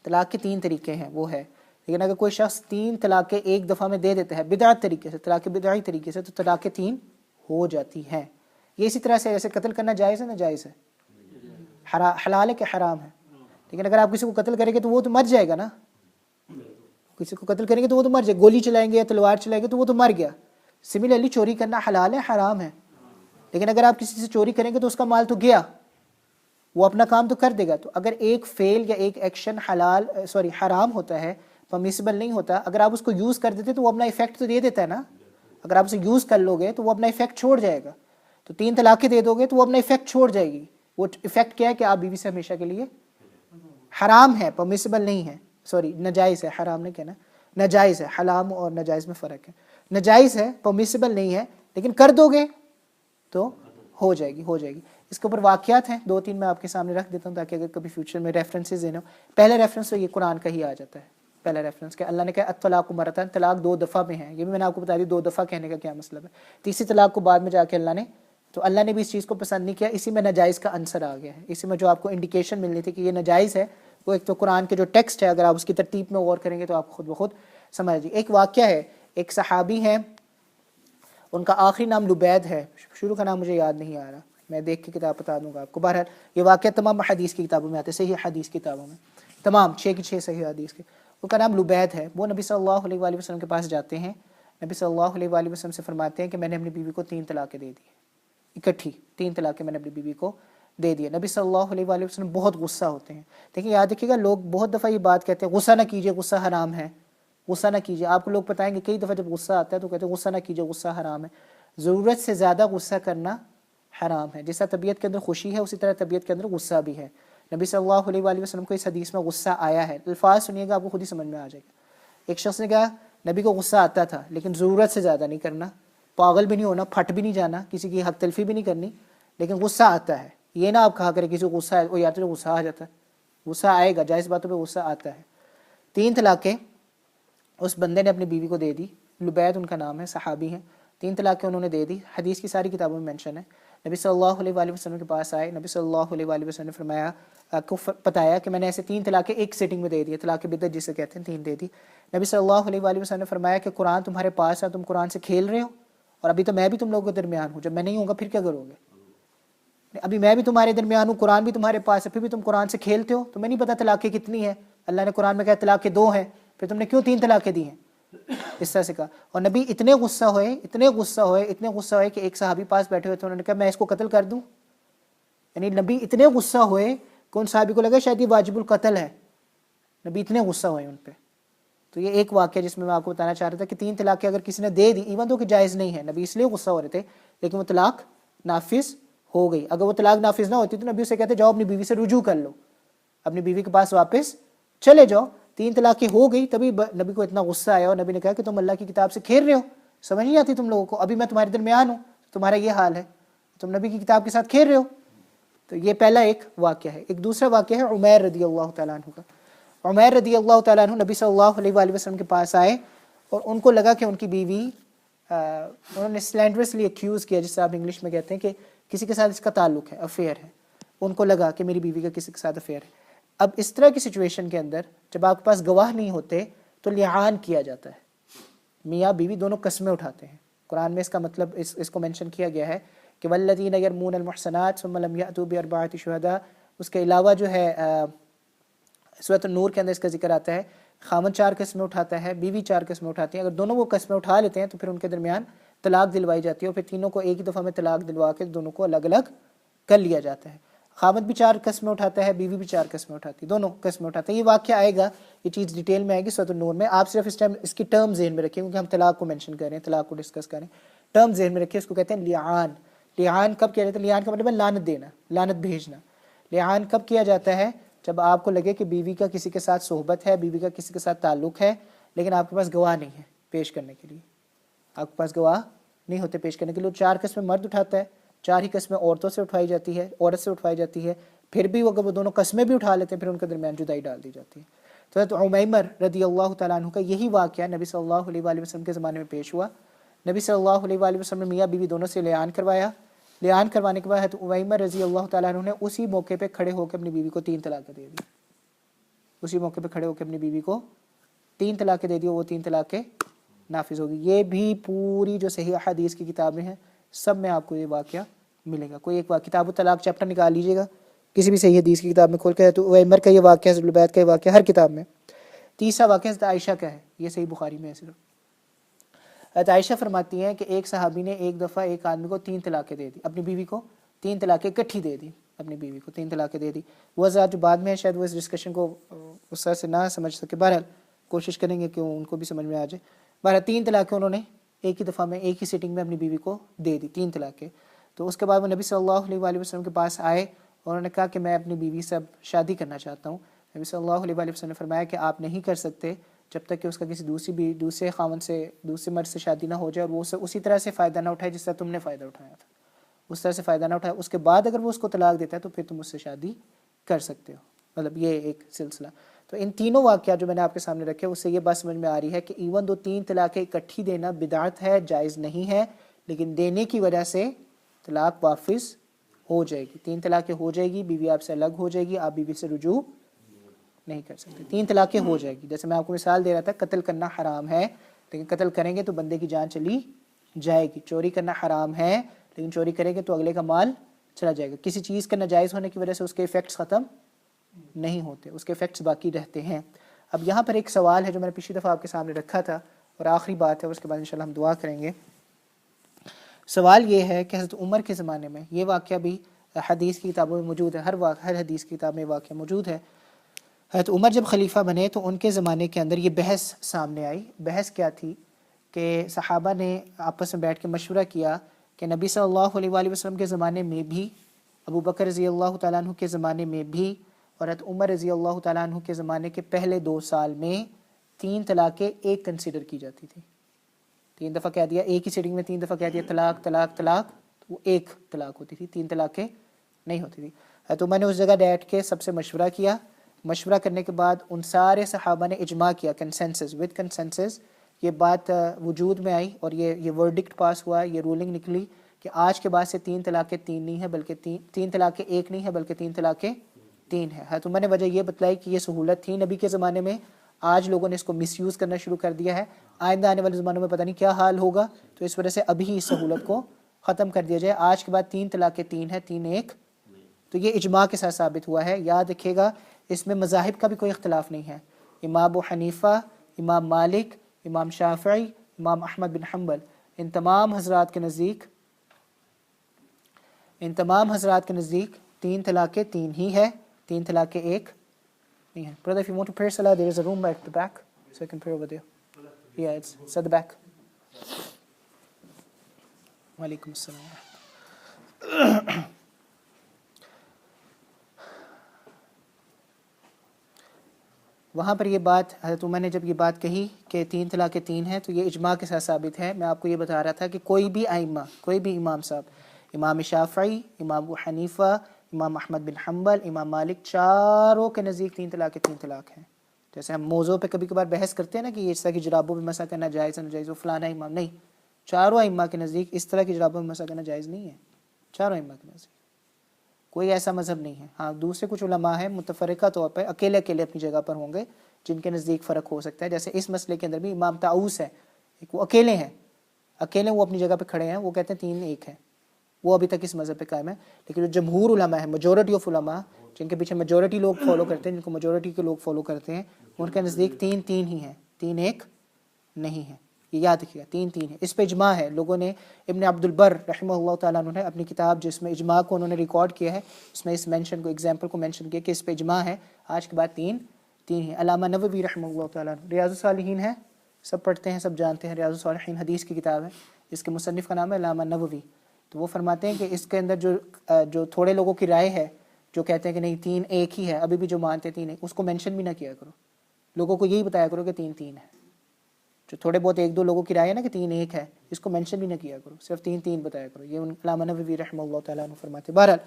طلاق کے 3 طریقے ہیں، وہ ہے، لیکن اگر کوئی شخص 3 طلاقیں ایک دفعہ میں دے دیتا ہے بدعت طریقے سے، طلاق بدعی طریقے سے، تو طلاقیں 3 ہو جاتی ہیں۔ یہ اسی طرح سے جیسے قتل کرنا جائز ہے نا، جائز ہے، حلال ہے کہ حرام ہے، لیکن اگر آپ کسی کو قتل کریں گے تو وہ تو مر جائے گا نا، کسی کو قتل کریں گے تو وہ تو مر جائے گا، گولی چلائیں گے یا تلوار چلائیں گے تو وہ تو مر گیا۔ سملرلی چوری کرنا حلال ہے، حرام ہے، لیکن اگر آپ کسی سے چوری کریں گے تو اس کا مال تو گیا، وہ اپنا کام تو کر دے گا۔ تو اگر ایک فعل یا ایک ایکشن حرام ہوتا ہے، پرمیسیبل نہیں ہوتا، اگر آپ اس کو یوز کر دیتے تو وہ اپنا ایفیکٹ تو دے دیتا ہے نا، اگر آپ اسے یوز کر لو گے تو وہ اپنا ایفیکٹ چھوڑ جائے گا۔ تو 3 طلاقیں دے دو گے تو وہ اپنا ایفیکٹ چھوڑ جائے گی۔ وہ ایفیکٹ کیا ہے کہ آپ بیوی سے ہمیشہ کے لیے، حرام ہے، پرمیسیبل نہیں ہے، ناجائز ہے، حرام نہیں کہنا، ناجائز ہے، حرام اور ناجائز میں فرق ہے۔ ناجائز ہے، پرمیسیبل نہیں ہے، لیکن کر دو گے تو ہو جائے گی، ہو جائے گی۔ اس کے اوپر واقعات ہیں 2-3 میں آپ کے سامنے رکھ دیتا ہوں تاکہ اگر کبھی فیوچر میں ریفرنسز دینا ہو۔ پہلا ریفرنس تو یہ قرآن کا ہی آ جاتا ہے، پہلا ریفرنس کہ اللہ نے کہا الطلاق مرتان، طلاق 2 دفعہ میں ہے۔ یہ بھی میں نے آپ کو بتا دی 2 دفعہ کہنے کا کیا مطلب ہے۔ تیسری طلاق کو بعد میں جا کے اللہ نے بھی اس چیز کو پسند نہیں کیا، اسی میں ناجائز کا عنصر آ گیا ہے۔ اسی میں جو آپ کو انڈیکیشن ملنی تھی کہ یہ ناجائز ہے، وہ ایک تو قرآن کے جو ٹیکسٹ ہے، اگر آپ اس کی ترتیب میں غور کریں گے تو آپ خود بخود سمجھ جائیں۔ ایک واقعہ ہے، ایک صحابی ہیں، ان کا آخری نام لبید ہے، شروع کا نام مجھے یاد نہیں آ رہا، میں دیکھ کے کتاب بتا دوں گا آپ کو۔ بہرحال یہ واقعہ تمام حدیث کی کتابوں میں آتے ہیں، صحیح حدیث کی کتابوں میں، تمام 6 کی 6 صحیح حدیث کے۔ ان کا نام لبید ہے۔ وہ نبی صلی اللہ علیہ وآلہ وسلم کے پاس جاتے ہیں، نبی صلی اللہ علیہ وآلہ وسلم سے فرماتے ہیں کہ میں نے اپنی بیوی کو 3 طلاقیں دے دی، اکٹھی 3 طلاقیں میں نے اپنی بیوی کو دے دیا۔ نبی صلی اللہ علیہ وآلہ وسلم بہت غصہ ہوتے ہیں۔ لیکن یاد رکھیے گا، لوگ بہت دفعہ یہ بات کہتے ہیں غصہ نہ کیجیے، غصہ حرام ہے، غصہ نہ کیجیے۔ آپ کو لوگ بتائیں گے کئی دفعہ جب غصہ آتا ہے تو کہتے ہیں غصہ نہ کیجیے، غصہ حرام ہے۔ ضرورت سے زیادہ غصہ کرنا حرام ہے۔ جیسا طبیعت کے اندر خوشی ہے اسی طرح طبیعت کے اندر غصہ بھی ہے۔ نبی صلی اللہ علیہ وآلہ وسلم کو اس حدیث میں غصہ آیا ہے، الفاظ سنیے گا آپ کو خود ہی سمجھ میں آ جائے گا۔ ایک شخص نے کہا نبی کو غصہ آتا تھا لیکن ضرورت سے زیادہ نہیں کرنا، پاگل بھی نہیں ہونا، پھٹ بھی نہیں جانا، کسی کی حق تلفی بھی نہیں کرنی، لیکن غصہ آتا ہے۔ یہ نہ آپ کہا کرے کسی کو غصہ ہے، وہ یار تجھے غصہ آ جاتا ہے، غصہ آئے گا، جائز باتوں پہ غصہ آتا ہے۔ 3 طلاقیں اس بندے نے اپنی بیوی کو دے دی، لبید ان کا نام ہے، صحابی ہیں۔ 3 طلاقیں انہوں نے دے دی، حدیث کی ساری کتابوں میں مینشن ہے۔ نبی صلی اللہ علیہ وآلہ وسلم کے پاس آئے، نبی صلی اللہ علیہ وآلہ وسلم نے فرمایا کو بتایا کہ میں نے ایسے 3 طلاقیں ایک سیٹنگ میں دے دی، طلاق بدعت جسے کہتے ہیں، 3 دے دی۔ نبی صلی اللہ علیہ وآلہ وسلم نے فرمایا کہ قرآن تمہارے پاس ہے، تم قرآن سے کھیل رہے ہو، اور ابھی تو میں بھی تم لوگوں کے درمیان ہوں، جب میں نہیں ہوں گا پھر کیا کرو گے؟ ابھی میں بھی تمہارے درمیان ہوں، قرآن بھی تمہارے پاس ہے، پھر بھی تم قرآن سے کھیلتے ہو، تمہیں نہیں پتہ طلاقیں کتنی ہیں؟ اللہ نے قرآن میں کہا طلاقیں 2 ہیں، پھر تم نے کیوں 3 طلاقیں دی ہیں؟ اس طرح سے کہا۔ اور نبی اتنے غصہ ہوئے کہ ایک صحابی پاس بیٹھے ہوئے تھے، انہوں نے کہا میں اس کو قتل کر دوں؟ یعنی نبی اتنے غصہ ہوئے کہ ان صحابی کو لگا شاید یہ واجب القتل ہے، نبی اتنے غصہ ہوئے ان پہ۔ تو یہ ایک واقعہ جس میں آپ کو بتانا چاہ رہا تھا کہ 3 طلاقیں اگر کسی نے دے دی، ایون تو کہ جائز نہیں ہے، نبی اس لیے غصہ ہو رہے تھے، لیکن وہ طلاق نافذ ہو گئی۔ اگر وہ طلاق نافذ نہ ہوتی تو نبی اسے کہتے جاؤ اپنی بیوی سے رجوع کر لو، اپنی بیوی کے پاس واپس چلے جاؤ۔ 3 طلاقیں ہو گئی، تبھی نبی کو اتنا غصہ آیا اور نبی نے کہا کہ تم اللہ کی کتاب سے کھیل رہے ہو، سمجھ نہیں آتی تم لوگوں کو، ابھی میں تمہارے درمیان ہوں، تمہارا یہ حال ہے، تم نبی کی کتاب کے ساتھ کھیل رہے ہو۔ تو یہ پہلا ایک واقعہ ہے۔ ایک دوسرا واقعہ ہے عمیر رضی اللہ تعالیٰ عنہ کا۔ عمیر رضی اللہ تعالیٰ عنہ نبی صلی اللہ علیہ وآلہ وسلم کے پاس آئے اور ان کو لگا کہ ان کی بیوی، انہوں نے سلینڈرسلی ایکیوز کیا، جس سے آپ انگلش میں کہتے ہیں کہ کسی کے ساتھ اس کا تعلق ہے، افیئر ہے، ان کو لگا کہ میری بیوی کا کسی کے ساتھ افیئر ہے۔ اب اس طرح کی سچویشن کے اندر جب آپ کے پاس گواہ نہیں ہوتے تو لعان کیا جاتا ہے، میاں بیوی دونوں قسمیں اٹھاتے ہیں۔ قرآن میں اس کا مطلب اس کو منشن کیا گیا ہے کہ والذین یرمون المحصنات ثم لم یأتوا بأربعۃ شہداء۔ اس کے علاوہ جو ہے سورۃ النور کے اندر اس کا ذکر آتا ہے، خامن 4 قسمیں اٹھاتا ہے، بیوی 4 قسمیں اٹھاتی ہیں، اگر دونوں وہ قسمیں اٹھا لیتے ہیں تو پھر ان کے درمیان طلاق دلوائی جاتی ہے، اور پھر تینوں کو ایک ہی دفعہ میں طلاق دلوا کے دونوں کو الگ الگ کر لیا جاتا ہے۔ خامد بھی 4 قسمیں اٹھاتا ہے، بیوی بھی 4 قسمیں اٹھاتی ہے، دونوں قسمیں اٹھاتے ہیں۔ یہ واقعہ آئے گا، یہ چیز ڈیٹیل میں آئے گی سورۃ النور میں۔ آپ صرف اس ٹائم اس کی ٹرم ذہن میں رکھیں کیونکہ ہم طلاق کو مینشن کر رہے ہیں، طلاق کو ڈسکس کر رہے ہیں، ٹرم ذہن میں رکھیں۔ اس کو کہتے ہیں لعان۔ لعان کب کیا جاتا ہے؟ لعان کا مطلب ہے لعنت دینا، لعنت بھیجنا۔ لعان کب کیا جاتا ہے؟ جب آپ کو لگے کہ بیوی کا کسی کے ساتھ صحبت ہے، بیوی کا کسی کے ساتھ تعلق ہے، لیکن آپ کے پاس گواہ نہیں ہے پیش کرنے کے لیے، آپ کے پاس گواہ نہیں ہوتے پیش کرنے کے لیے۔ 4 قسمیں مرد اٹھاتا ہے، 4 ہی قسمیں عورتوں سے اٹھوائی جاتی ہے، عورت سے اٹھوائی جاتی ہے، پھر بھی اگر وہ دونوں قسمیں بھی اٹھا لیتے ہیں پھر ان کے درمیان جدائی ڈال دی جاتی ہے۔ تو حضرت عمیمر رضی اللہ تعالیٰ عنہ کا یہی واقعہ نبی صلی اللہ علیہ وآلہ وسلم کے زمانے میں پیش ہوا۔ نبی صلی اللہ علیہ وآلہ وسلم نے میاں بیوی دونوں سے لعان کروایا۔ لعان کروانے کے بعد حضرت عمیمر رضی اللہ تعالیٰ عنہ نے اسی موقع پہ کھڑے ہو کے اپنی بیوی کو 3 طلاقیں دے دی، اسی موقع پہ کھڑے ہو کے اپنی بیوی کو 3 طلاقیں دے دی، وہ 3 طلاقیں نافذ ہوگی۔ یہ بھی پوری جو صحیح حدیث کی کتابیں ہیں سب میں آپ کو یہ واقعہ ملے گا۔ کوئی ایک کتاب الطلاق چیپٹر نکال لیجیے گا کسی بھی صحیح حدیث کی کتاب میں کھول کے، تو عمر کا یہ واقعہ، حضرت لبید کا یہ واقعہ ہر کتاب میں۔ تیسرا واقعہ حضرت عائشہ کا ہے، یہ صحیح بخاری میں ہے صرف۔ حضرت عائشہ فرماتی ہیں کہ ایک صحابی نے ایک دفعہ ایک آدمی کو 3 طلاقیں دے دی، اپنی بیوی کو 3 طلاقیں اکٹھی دے دی، اپنی بیوی کو 3 طلاقیں دے دی۔ وہ حضرات جو بعد میں ہے شاید وہ اس ڈسکشن کو اس طرح سے نہ سمجھ سکے، بہرحال کوشش کریں گے کہ ان کو بھی سمجھ میں آ جائے۔ بہرحال 3 طلاقیں انہوں نے ایک ہی دفعہ میں، ایک ہی سیٹنگ میں اپنی بیوی کو دے دی، 3 طلاقیں۔ تو اس کے بعد وہ نبی صلی اللہ علیہ وآلہ وسلم کے پاس آئے اور انہوں نے کہا کہ میں اپنی بیوی سے اب شادی کرنا چاہتا ہوں۔ نبی صلی اللہ علیہ وآلہ وسلم نے فرمایا کہ آپ نہیں کر سکتے جب تک کہ اس کا کسی دوسرے خاوند سے، دوسرے مرد سے شادی نہ ہو جائے اور وہ اسے اسی طرح سے فائدہ نہ اٹھائے جس سے تم نے فائدہ اٹھایا تھا، اس طرح سے فائدہ نہ اٹھائے، اس کے بعد اگر وہ اس کو طلاق دیتا ہے تو پھر تم اس سے شادی کر سکتے ہو. مطلب یہ ایک سلسلہ. تو ان تینوں واقعات جو میں نے آپ کے سامنے رکھے اس سے یہ بات سمجھ میں آ رہی ہے کہ ایون دو 3 طلاقیں اکٹھی دینا بدعت ہے، جائز نہیں ہے، لیکن دینے کی وجہ سے طلاق واپس ہو جائے گی. 3 طلاقیں ہو جائے گی، بیوی آپ سے الگ ہو جائے گی، آپ بیوی سے رجوع نہیں کر سکتے. 3 طلاقیں ہو جائے گی. جیسے میں آپ کو مثال دے رہا تھا، قتل کرنا حرام ہے لیکن قتل کریں گے تو بندے کی جان چلی جائے گی. چوری کرنا حرام ہے لیکن چوری کریں گے تو اگلے کا مال چلا جائے گا. کسی چیز کا ناجائز ہونے کی وجہ سے اس کے ایفیکٹس ختم نہیں ہوتے، اس کے ایفیکٹس باقی رہتے ہیں. اب یہاں پر ایک سوال ہے جو میں نے پچھلی دفعہ آپ کے سامنے رکھا تھا اور آخری بات ہے، اس کے بعد انشاءاللہ ہم دعا کریں گے. سوال یہ ہے کہ حضرت عمر کے زمانے میں، یہ واقعہ بھی حدیث کی کتابوں میں موجود ہے، ہر حدیث کی کتاب میں واقعہ موجود ہے. حضرت عمر جب خلیفہ بنے تو ان کے زمانے کے اندر یہ بحث سامنے آئی. بحث کیا تھی کہ صحابہ نے آپس میں بیٹھ کے مشورہ کیا کہ نبی صلی اللہ علیہ وآلہ وسلم کے زمانے میں بھی، ابو بکر رضی اللہ تعالیٰ عنہ کے زمانے میں بھی، اور حضرت عمر رضی اللہ تعالیٰ عنہ کے زمانے کے پہلے 2 سال میں 3 طلاقیں ایک کنسیڈر کی جاتی تھی. 3 دفعہ کہہ دیا، ایک ہی سیٹنگ میں 3 دفعہ کہہ دیا طلاق طلاق طلاق، تو وہ ایک طلاق ہوتی تھی، 3 طلاقیں نہیں ہوتی تھی. تو میں نے اس جگہ بیٹھ کے سب سے مشورہ کیا. مشورہ کرنے کے بعد ان سارے صحابہ نے اجماع کیا، کنسنسس، ود کنسنسس یہ بات وجود میں آئی اور یہ ورڈکٹ پاس ہوا، یہ رولنگ نکلی کہ آج کے بعد سے 3 طلاقیں 3 نہیں ہے بلکہ 3 طلاقیں 1 نہیں ہے بلکہ 3 طلاقیں 3 ہے. تو میں نے وجہ یہ بتلائی کہ یہ سہولت تھی نبی کے زمانے میں، آج لوگوں نے اس کو مس یوز کرنا شروع کر دیا ہے، آئندہ آنے والے زمانوں میں پتہ نہیں کیا حال ہوگا. تو اس وجہ سے ابھی اس سہولت کو ختم کر دیا جائے. آج کے بعد 3 طلاقیں 3 ہے، 3 1. تو یہ اجماع کے ساتھ ثابت ہوا ہے. یاد رکھیے گا اس میں مذاہب کا بھی کوئی اختلاف نہیں ہے. امام ابو حنیفہ، امام مالک، امام شافعی، امام احمد بن حنبل، ان تمام حضرات کے نزدیک 3 طلاقیں 3 ہی ہے، 3 طلاقیں 1 نہیں ہے. Brother, if you want to pray salah, there is a room at the back, so you can pray over there. Yeah, it's at the back. وعلیکم السلام. وہاں پر یہ بات حضرت عمر نے جب یہ بات کہی کہ 3 طلاقیں 3 ہیں تو یہ اجماع کے ساتھ ثابت ہے. میں آپ کو یہ بتا رہا تھا کہ کوئی بھی ائمہ، کوئی بھی امام صاحب، امام شافعی، امام ابو حنیفہ، امام احمد بن حنبل، امام مالک، چاروں کے نزدیک 3 طلاقیں 3 طلاق ہیں. جیسے ہم موضوع پہ کبھی کبھار بحث کرتے ہیں نا کہ یہ اس طرح کی جرابوں میں مسح کرنا جائز ہے ناجائز، وہ فلانا امام، نہیں، چاروں ائمہ کے نزدیک اس طرح کی جرابوں میں مسح کرنا جائز نہیں ہے. چاروں ائمہ کے نزدیک کوئی ایسا مذہب نہیں ہے. ہاں دوسرے کچھ علماء ہیں متفرقہ طور پر اکیلے اپنی جگہ پر ہوں گے جن کے نزدیک فرق ہو سکتا ہے. جیسے اس مسئلے کے اندر بھی امام طاؤس ہے، وہ اکیلے ہیں، وہ اپنی جگہ پہ کھڑے ہیں، وہ کہتے ہیں 3 1 ہے، وہ ابھی تک اس مذہب پہ قائم ہے. لیکن جو جمہور علماء ہیں، میجورٹی آف علماء جن کے پیچھے میجورٹی لوگ فالو کرتے ہیں، جن کو میجورٹی کے لوگ فالو کرتے ہیں، ان کے نزدیک 3 3 ہی ہیں، 3 1 نہیں ہے. یہ یاد رکھیے گا، 3 3 ہے. اس پہ اجماع ہے. لوگوں نے، ابن عبد البر رحمہ اللہ تعالیٰ عنہ نے اپنی کتاب جس میں اجماع کو انہوں نے ریکارڈ کیا ہے، اس میں اس مینشن کو، ایگزامپل کو مینشن کیا کہ اس پہ اجماع ہے، آج کے بعد 3 3 ہیں. علامہ نووی رحمہ اللہ تعالیٰ عنہ، ریاض الصالحین ہے، سب پڑھتے ہیں، سب جانتے ہیں. ریاض الصالحین حدیث کی کتاب ہے، اس کے مصنف کا نام ہے علامہ نووی. تو وہ فرماتے ہیں کہ اس کے اندر جو تھوڑے لوگوں کی رائے ہے جو کہتے ہیں کہ نہیں 3 1 ہی ہے، ابھی بھی جو مانتے 3 1، اس کو مینشن بھی نہ کیا کرو. لوگوں کو یہی بتایا کرو کہ 3 3 ہے. جو تھوڑے بہت 1 2 لوگوں کی رائے ہے نا کہ 3 1 ہے، اس کو مینشن بھی نہ کیا کرو، صرف 3 3 بتایا کرو. یہ علامہ نووی رحمہ اللہ تعالیٰ عنہ فرماتے ہیں. بہرحال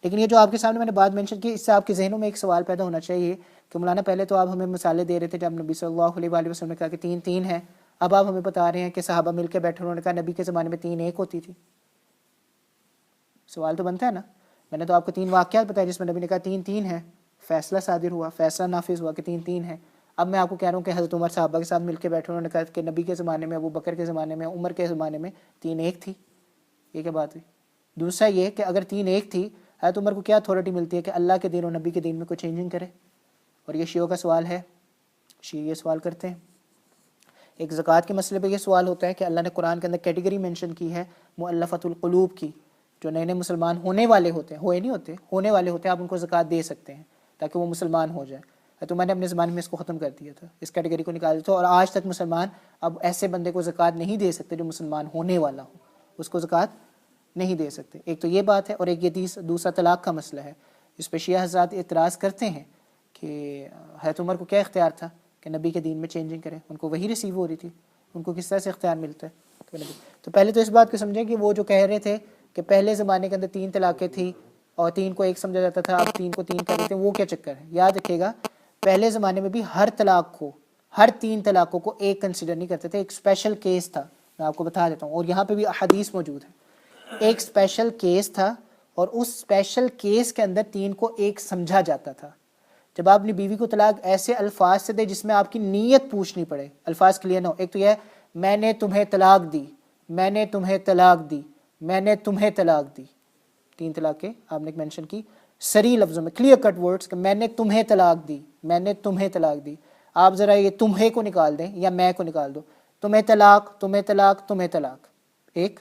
لیکن یہ جو آپ کے سامنے میں نے بات مینشن کی، اس سے آپ کے ذہنوں میں ایک سوال پیدا ہونا چاہیے کہ مولانا پہلے تو آپ ہمیں مثالیں دے رہے تھے جب نبی صلی اللہ علیہ وآلہ وسلم نے کہا کہ 3 3 ہے، اب آپ ہمیں بتا رہے ہیں کہ صحابہ مل کے بیٹھے، انہوں نے کہا نبی کے زمانے میں 3 1 ہوتی تھی. سوال تو بنتا ہے نا. میں نے تو آپ کو 3 واقعات بتائے جس میں نبی نے کہا 3 3 ہے، فیصلہ صادر ہوا، فیصلہ نافذ ہوا کہ 3 3 ہے. اب میں آپ کو کہہ رہا ہوں کہ حضرت عمر صحابہ کے ساتھ مل کے بیٹھے، انہوں نے کہا کہ نبی کے زمانے میں، ابو بکر کے زمانے میں، عمر کے زمانے میں 3 1 تھی. یہ کیا بات ہوئی؟ دوسرا یہ کہ اگر 3 1 تھی، حضرت عمر کو کیا اتھارٹی ملتی ہے کہ اللہ کے دین اور نبی کے دین میں کوئی چینجنگ کرے؟ اور یہ شیعوں کا سوال ہے، شیعہ یہ سوال کرتے ہیں. ایک زکوٰۃ کے مسئلے پہ یہ سوال ہوتا ہے کہ اللہ نے قرآن کے اندر کیٹیگری مینشن کی ہے مؤلفۃ القلوب کی، جو نئے نئے مسلمان ہونے والے ہوتے ہیں، ہوئے نہیں ہوتے، ہونے والے ہوتے ہیں، آپ ان کو زکوٰۃ دے سکتے ہیں تاکہ وہ مسلمان ہو جائے. تو میں نے اپنے زمانے میں اس کو ختم کر دیا تھا، اس کیٹیگری کو نکال دیا تھا، اور آج تک مسلمان اب ایسے بندے کو زکوٰۃ نہیں دے سکتے جو مسلمان ہونے والا ہو، اس کو زکوٰۃ نہیں دے سکتے. ایک تو یہ بات ہے، اور ایک یہ دوسرا طلاق کا مسئلہ ہے. اس پہ شیعہ حضرات اعتراض کرتے ہیں کہ حضرت عمر کو کیا اختیار تھا کہ نبی کے دین میں چینجنگ کریں، ان کو وہی ریسیو ہو رہی تھی، ان کو کس طرح سے اختیار ملتا ہے. تو پہلے تو اس بات کو سمجھیں کہ وہ جو کہہ رہے تھے کہ پہلے زمانے کے اندر 3 طلاقیں تھیں اور 3 کو ایک سمجھا جاتا تھا، اب 3 کو 3 کر دیتے ہیں، وہ کیا چکر ہے؟ یاد رکھیے گا پہلے زمانے میں بھی ہر 3 طلاقوں کو ایک کنسیڈر نہیں کرتے تھے، ایک اسپیشل کیس تھا، میں آپ کو بتا دیتا ہوں، اور یہاں پہ بھی احادیث موجود ہے۔ ایک اسپیشل کیس تھا اور اس اسپیشل کیس کے اندر 3 کو ایک سمجھا جاتا تھا۔ جب آپ اپنی بیوی کو طلاق ایسے الفاظ سے دے جس میں آپ کی نیت پوچھنی پڑے، الفاظ کلیئر نہ ہو، ایک تو یہ ہے میں نے تمہیں طلاق دی، میں نے تمہیں طلاق دی، میں نے تمہیں طلاق دی، 3 طلاقیں آپ نے مینشن کی سری لفظوں میں، کلیئر کٹ ورڈز کہ میں نے تمہیں طلاق دی، میں نے تمہیں طلاق دی۔ آپ ذرا یہ تمہیں کو نکال دیں یا میں کو نکال دو، تمہیں طلاق، تمہیں طلاق، تمہیں طلاق، ایک۔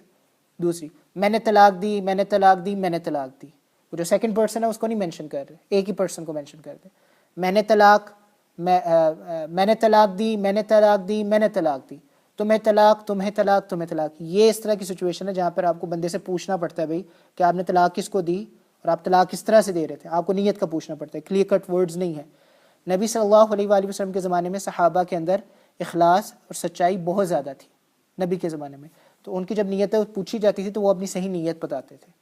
دوسری میں نے طلاق دی، میں نے طلاق دی، میں نے طلاق دی، وہ جو سیکنڈ پرسن ہے اس کو نہیں مینشن کر رہے، ایک ہی پرسن کو مینشن کر دیں، میں نے طلاق، میں نے طلاق دی، میں نے طلاق دی، میں نے طلاق دی، تمہیں طلاق، تمہیں طلاق، تمہیں طلاق۔ یہ اس طرح کی سچویشن ہے جہاں پر آپ کو بندے سے پوچھنا پڑتا ہے بھائی کہ آپ نے طلاق کس کو دی اور آپ طلاق کس طرح سے دے رہے تھے، آپ کو نیت کا پوچھنا پڑتا ہے، کلیئر کٹ ورڈز نہیں ہے۔ نبی صلی اللہ علیہ وآلہ وسلم کے زمانے میں صحابہ کے اندر اخلاص اور سچائی بہت زیادہ تھی نبی کے زمانے میں، تو ان کی جب نیتیں پوچھی جاتی تھی تو وہ اپنی صحیح نیت بتاتے تھے۔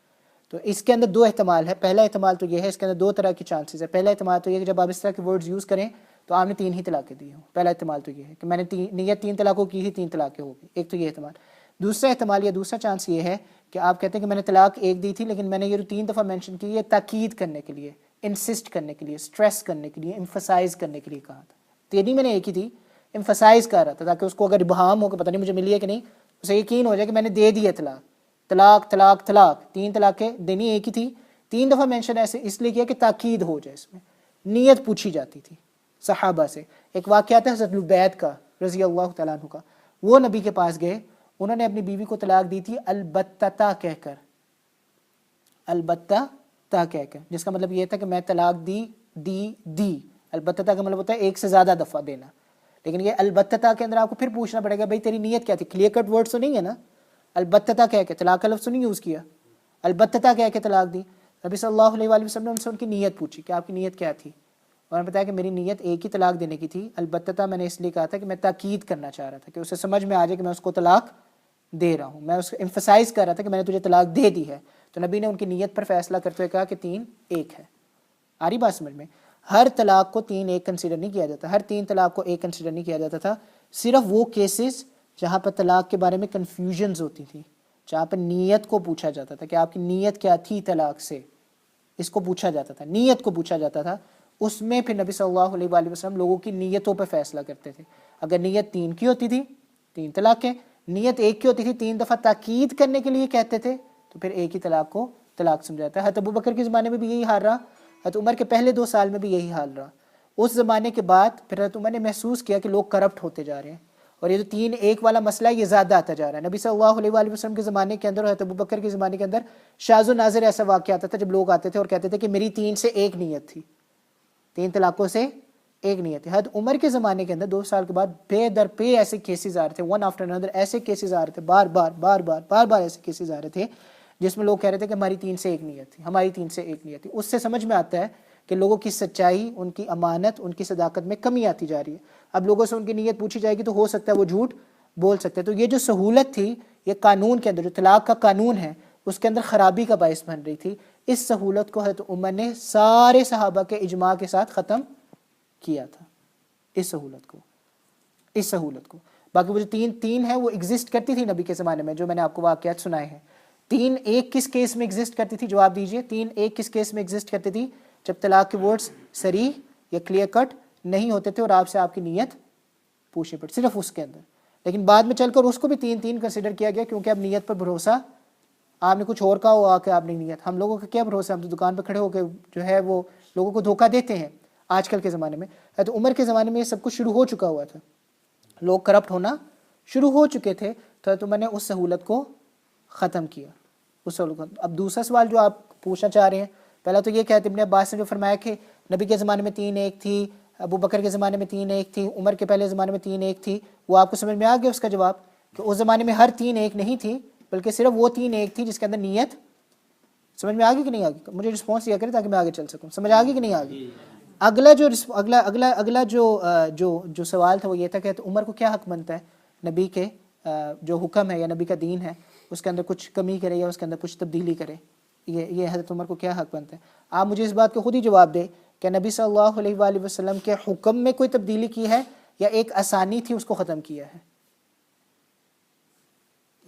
تو اس کے اندر 2 احتمال ہے، پہلا احتمال تو یہ ہے، اس کے اندر 2 طرح کی چانسز ہے۔ پہلا احتمال تو یہ کہ جب آپ اس طرح کے ورڈز یوز کریں تو آپ نے 3 ہی طلاقیں دی ہوں، پہلا احتمال تو یہ ہے کہ میں نے نیت 3 طلاقوں کی ہی 3 طلاقیں ہوگی، ایک تو یہ احتمال۔ دوسرا احتمال یا دوسرا چانس یہ ہے کہ آپ کہتے ہیں کہ میں نے طلاق 1 دی تھی لیکن میں نے یہ 3 دفعہ مینشن کی، یہ تاکید کرنے کے لیے، انسسٹ کرنے کے لیے، اسٹریس کرنے کے لیے، ایمفسائز کرنے کے لیے کہا تھا۔ تیری میں نے ایک ہی تھی، ایمفسائز کر رہا تھا تاکہ اس کو اگر ابہام ہو کہ پتہ نہیں مجھے ملی ہے کہ نہیں، اسے یقین ہو جائے کہ میں نے دے دی ہے طلاق، طلاق طلاق طلاق، 3 طلاقیں دینی ایک ہی تھی، 3 دفعہ مینشن ایسے اس لیے کیا کہ تاکید ہو جائے، اس میں نیت پوچھی جاتی تھی صحابہ سے۔ ایک واقعہ ہے حضرت لبید کا رضی اللہ تعالیٰ عنہ کا، وہ نبی کے پاس گئے، انہوں نے اپنی بیوی کو طلاق دی تھی البتہ کہہ کر، البتہ کہہ کر، جس کا مطلب یہ تھا کہ میں طلاق دی، البتہ کا مطلب ہوتا ہے ایک سے زیادہ دفعہ دینا، لیکن یہ البتہ کے اندر آپ کو پھر پوچھنا پڑے گا بھائی تیری نیت کیا تھی، کلیئر کٹ ورڈ تو نہیں ہے نا، البتہ کہہ کے طلاق کا لفظ تو نہیں یوز کیا، البتہ کہہ کے طلاق دی۔ نبی صلی اللہ علیہ وآلہ وسلم نے ان سے ان کی نیت پوچھی کہ آپ کی نیت کیا تھی، انہوں نے بتایا کہ میری نیت ایک ہی طلاق دینے کی تھی، البتہ میں نے اس لیے کہا تھا کہ میں تاکید کرنا چاہ رہا تھا کہ اسے سمجھ میں آ جائے کہ میں اس کو طلاق دے رہا ہوں، میں اس کو ایمفسائز کر رہا تھا کہ میں نے تجھے طلاق دے دی ہے۔ تو نبی نے ان کی نیت پر فیصلہ کرتے ہوئے کہا کہ 3 1 ہے۔ آ رہی بات سمجھ میں؟ ہر طلاق کو 3 1 کنسیڈر نہیں کیا جاتا، ہر 3 طلاق کو 1 کنسیڈر نہیں کیا جاتا تھا، صرف وہ کیسز جہاں پر طلاق کے بارے میں کنفیوژنز ہوتی تھی، جہاں پر نیت کو پوچھا جاتا تھا کہ آپ کی نیت کیا تھی طلاق سے، اس کو پوچھا جاتا تھا، نیت کو پوچھا جاتا تھا، اس میں پھر نبی صلی اللہ علیہ وآلہ وسلم لوگوں کی نیتوں پہ فیصلہ کرتے تھے۔ اگر نیت 3 کی ہوتی تھی 3 طلاقیں، نیت 1 کی ہوتی تھی 3 دفعہ تاکید کرنے کے لیے کہتے تھے تو پھر ایک ہی طلاق کو طلاق سمجھاتا ہے۔ حضرت ابوبکر کے زمانے میں بھی یہی حال رہا، حضرت عمر کے پہلے 2 سال میں بھی یہی حال رہا۔ اس زمانے کے بعد پھر حضرت عمر نے محسوس کیا کہ لوگ کرپٹ ہوتے جا رہے ہیں اور یہ جو 3 1 والا مسئلہ ہے یہ زیادہ آتا جا رہا ہے۔ نبی صلی اللہ علیہ وآلہ وسلم کے زمانے کے اندر اور حضرت ابوبکر کے زمانے کے اندر شاذ و نادر ایسا واقعہ آتا تھا جب لوگ آتے تھے اور کہتے تھے کہ میری 3 سے 1 نیت تھی، 3 طلاقوں سے 1 نیت تھی۔ حضرت عمر کے زمانے کے اندر 2 سال کے بعد بے در پے ایسے کیسز آ رہے تھے، ون آفٹر انادر ایسے کیسز آ رہے تھے، بار بار ایسے کیسز آ رہے تھے جس میں لوگ کہہ رہے تھے کہ ہماری 3 سے 1 نیت تھی، ہماری 3 سے 1 نیت تھی۔ اس سے سمجھ میں آتا ہے کہ لوگوں کی سچائی، ان کی امانت، ان کی صداقت میں کمی آتی جا رہی ہے۔ اب لوگوں سے ان کی نیت پوچھی جائے گی تو ہو سکتا ہے وہ جھوٹ بول سکتے ہیں۔ تو یہ جو سہولت تھی، یہ قانون کے اندر جو طلاق کا قانون ہے اس کے اندر خرابی کا باعث بن رہی تھی۔ اس سہولت کو حضرت عمر نے سارے صحابہ کے اجماع کے ساتھ ختم کیا تھا، اس سہولت کو۔ باقی وہ جو 3 ہے وہ ایگزسٹ کرتی تھی نبی کے زمانے میں، جو میں نے آپ کو واقعات سنائے ہیں۔ 3 1 کس کیس میں ایگزسٹ کرتی تھی، جواب دیجئے، 3 1 کس کیس میں ایگزسٹ کرتی تھی؟ جب طلاق کے ورڈز صریح یا کلیئر کٹ نہیں ہوتے تھے اور آپ سے آپ کی نیت پوچھنی پڑتی، صرف اس کے اندر۔ لیکن بعد میں چل کر اس کو بھی 3 3 کنسیڈر کیا گیا، کیونکہ اب نیت پر بھروسہ، آپ نے کچھ اور کہا ہوا کہ آپ نے نیت، ہم لوگوں کا کیا بھروسہ، ہم تو دکان پہ کھڑے ہو کے جو ہے وہ لوگوں کو دھوکہ دیتے ہیں آج کل کے زمانے میں۔ تو عمر کے زمانے میں یہ سب کچھ شروع ہو چکا ہوا تھا، لوگ کرپٹ ہونا شروع ہو چکے تھے، تو عمر نے اس سہولت کو ختم کیا، اس سہولت کو۔ اب دوسرا سوال جو آپ پوچھنا چاہ رہے ہیں، پہلا تو یہ کہ ابن عباس نے جو فرمایا کہ نبی کے زمانے میں 3 1 تھی، ابو بکر کے زمانے میں 3 1 تھی، عمر کے پہلے زمانے میں 3 1 تھی، وہ آپ کو سمجھ میں آ گیا اس کا جواب کہ اس زمانے میں ہر 3 1 نہیں تھی، بلکہ صرف وہ 3 1 تھی جس کے اندر نیت، سمجھ میں آ گئی کہ نہیں آ گئی؟ مجھے رسپانس دیا کرے تاکہ میں آگے چل سکوں، سمجھ آ گئی کہ نہیں آ گئی؟ اگلا جو سوال تھا وہ یہ تھا کہ عمر کو کیا حق بنتا ہے نبی کے جو حکم ہے یا نبی کا دین ہے اس کے اندر کچھ کمی کرے یا اس کے اندر کچھ تبدیلی کرے؟ یہ حضرت عمر کو کیا حق بنتا ہے؟ آپ مجھے اس بات کو خود ہی جواب دیں کہ نبی صلی اللہ علیہ وآلہ وسلم کے حکم میں کوئی تبدیلی کی ہے یا ایک آسانی تھی اس کو ختم کیا ہے؟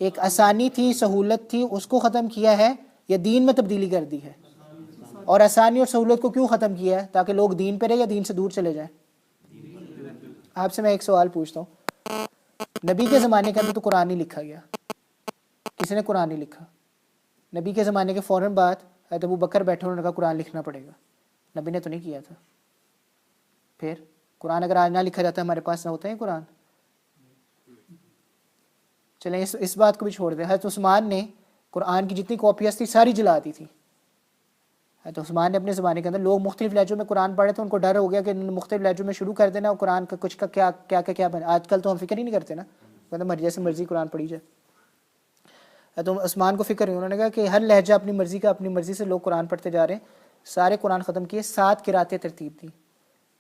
ایک آسانی تھی، سہولت تھی، اس کو ختم کیا ہے یا دین میں تبدیلی کر دی ہے؟ اور آسانی اور سہولت کو کیوں ختم کیا ہے؟ تاکہ لوگ دین پہ رہے یا دین سے دور چلے جائیں؟ آپ سے میں ایک سوال پوچھتا ہوں، نبی کے زمانے کے اندر تو قرآن نہیں لکھا گیا، کسی نے قرآن نہیں لکھا. نبی کے زمانے کے فوراً بعد حضرت ابو بکر بیٹھے، انہوں نے کہا قرآن لکھنا پڑے گا. نبی نے تو نہیں کیا تھا. پھر قرآن اگر آج نہ لکھا جاتا ہمارے پاس نہ ہوتا ہے قرآن. چلیں اس بات کو بھی چھوڑ دیں. حضرت عثمان نے قرآن کی جتنی کاپیاں تھی ساری جلا دی تھی. حضرت عثمان نے اپنے زمانے کے اندر، لوگ مختلف لہجوں میں قرآن پڑھے تو ان کو ڈر ہو گیا کہ مختلف لہجوں میں شروع کر دینا اور قرآن کا کچھ کا کیا بنے. آج کل تو ہم فکر ہی نہیں کرتے نا، مطلب جیسے مرضی قرآن پڑھی جائے. تو عثمان کو فکر ہے، انہوں نے کہا کہ ہر لہجہ اپنی مرضی کا، اپنی مرضی سے لوگ قرآن پڑھتے جا رہے ہیں. سارے قرآن ختم کیے، 7 قراتیں ترتیب دی.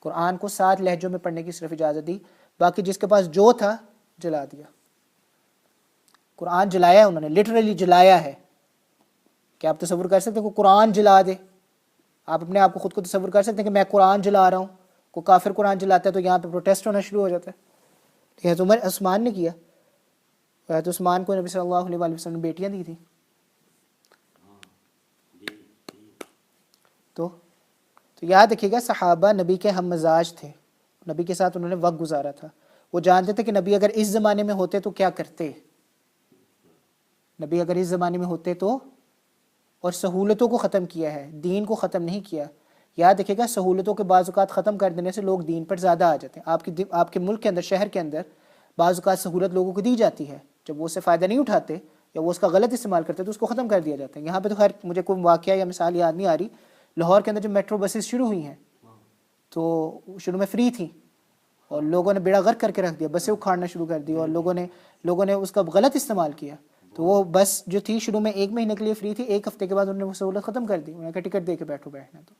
قرآن کو 7 لہجوں میں پڑھنے کی صرف اجازت دی، باقی جس کے پاس جو تھا جلا دیا. قرآن جلایا ہے انہوں نے، لٹرلی جلایا ہے. کیا آپ تصور کر سکتے ہیں کہ قرآن جلا دے؟ آپ اپنے آپ کو خود کو تصور کر سکتے ہیں کہ میں قرآن جلا رہا ہوں؟ کوئی کافر قرآن جلاتا ہے تو یہاں پہ پروٹیسٹ ہونا شروع ہو جاتا ہے. حضرت عمر عثمان نے کیا. حضرت عثمان کو نبی صلی اللہ علیہ وآلہ وسلم نے بیٹیاں دی تھیں. تو یاد رکھیے گا، صحابہ نبی کے ہم مزاج تھے، نبی کے ساتھ انہوں نے وقت گزارا تھا. وہ جانتے تھے کہ نبی اگر اس زمانے میں ہوتے تو کیا کرتے. نبی اگر اس زمانے میں ہوتے تو، اور سہولتوں کو ختم کیا ہے، دین کو ختم نہیں کیا. یاد رکھیے گا، سہولتوں کے بعض اوقات ختم کر دینے سے لوگ دین پر زیادہ آ جاتے ہیں. آپ کے ملک کے اندر، شہر کے اندر بعض اوقات سہولت لوگوں کو دی جاتی ہے، جب وہ اس سے فائدہ نہیں اٹھاتے یا وہ اس کا غلط استعمال کرتے تو اس کو ختم کر دیا جاتا ہے. یہاں پہ تو خیر مجھے کوئی واقعہ یا مثال یاد نہیں آ رہی. لاہور کے اندر جب میٹرو بسز شروع ہوئی ہیں تو شروع میں فری تھیں اور لوگوں نے بیڑا غرق کر کے رکھ دیا، بسیں اکھاڑنا شروع کر دی اور لوگوں نے اس کا غلط استعمال کیا. تو وہ بس جو تھی شروع میں 1 مہینے کے لیے فری تھی، 1 ہفتے کے بعد انہوں نے وہ سہولت ختم کر دی. انہوں نے کہا ٹکٹ دے کے بیٹھنا تو،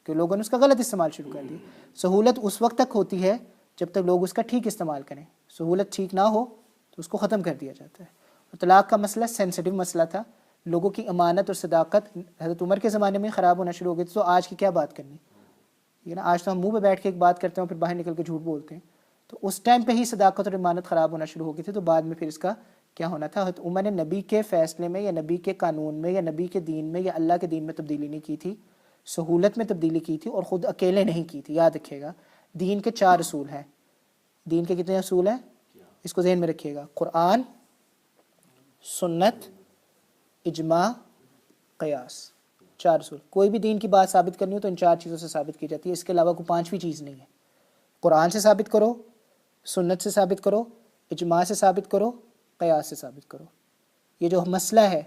کہ لوگوں نے اس کا غلط استعمال شروع کر دیا. سہولت اس وقت تک ہوتی ہے جب تک لوگ اس کا ٹھیک استعمال کریں. سہولت ٹھیک نہ ہو تو اس کو ختم کر دیا جاتا ہے. اور طلاق کا مسئلہ سینسٹیو مسئلہ تھا. لوگوں کی امانت اور صداقت حضرت عمر کے زمانے میں خراب ہونا شروع ہو گئی تھی، تو آج کی کیا بات کرنی. یہ نا آج تو ہم منہ پہ بیٹھ کے ایک بات کرتے ہیں پھر باہر نکل کے جھوٹ بولتے ہیں. تو اس ٹائم پہ ہی صداقت اور امانت خراب ہونا شروع ہو گئی تھی، تو بعد میں پھر اس کا کیا ہونا تھا. حضرت عمر نے نبی کے فیصلے میں یا نبی کے قانون میں یا نبی کے دین میں یا اللہ کے دین میں تبدیلی نہیں کی تھی، سہولت میں تبدیلی کی تھی، اور خود اکیلے نہیں کی تھی. یاد رکھیے گا، دین کے 4 اصول ہیں. دین کے کتنے اصول ہیں؟ اس کو ذہن میں رکھیے گا. قرآن، سنت، اجماع، قیاس. 4 اصول. کوئی بھی دین کی بات ثابت کرنی ہو تو ان 4 چیزوں سے ثابت کی جاتی ہے. اس کے علاوہ کوئی 5ویں چیز نہیں ہے. قرآن سے ثابت کرو، سنت سے ثابت کرو، اجماع سے ثابت کرو، قیاس سے ثابت کرو. یہ جو مسئلہ ہے،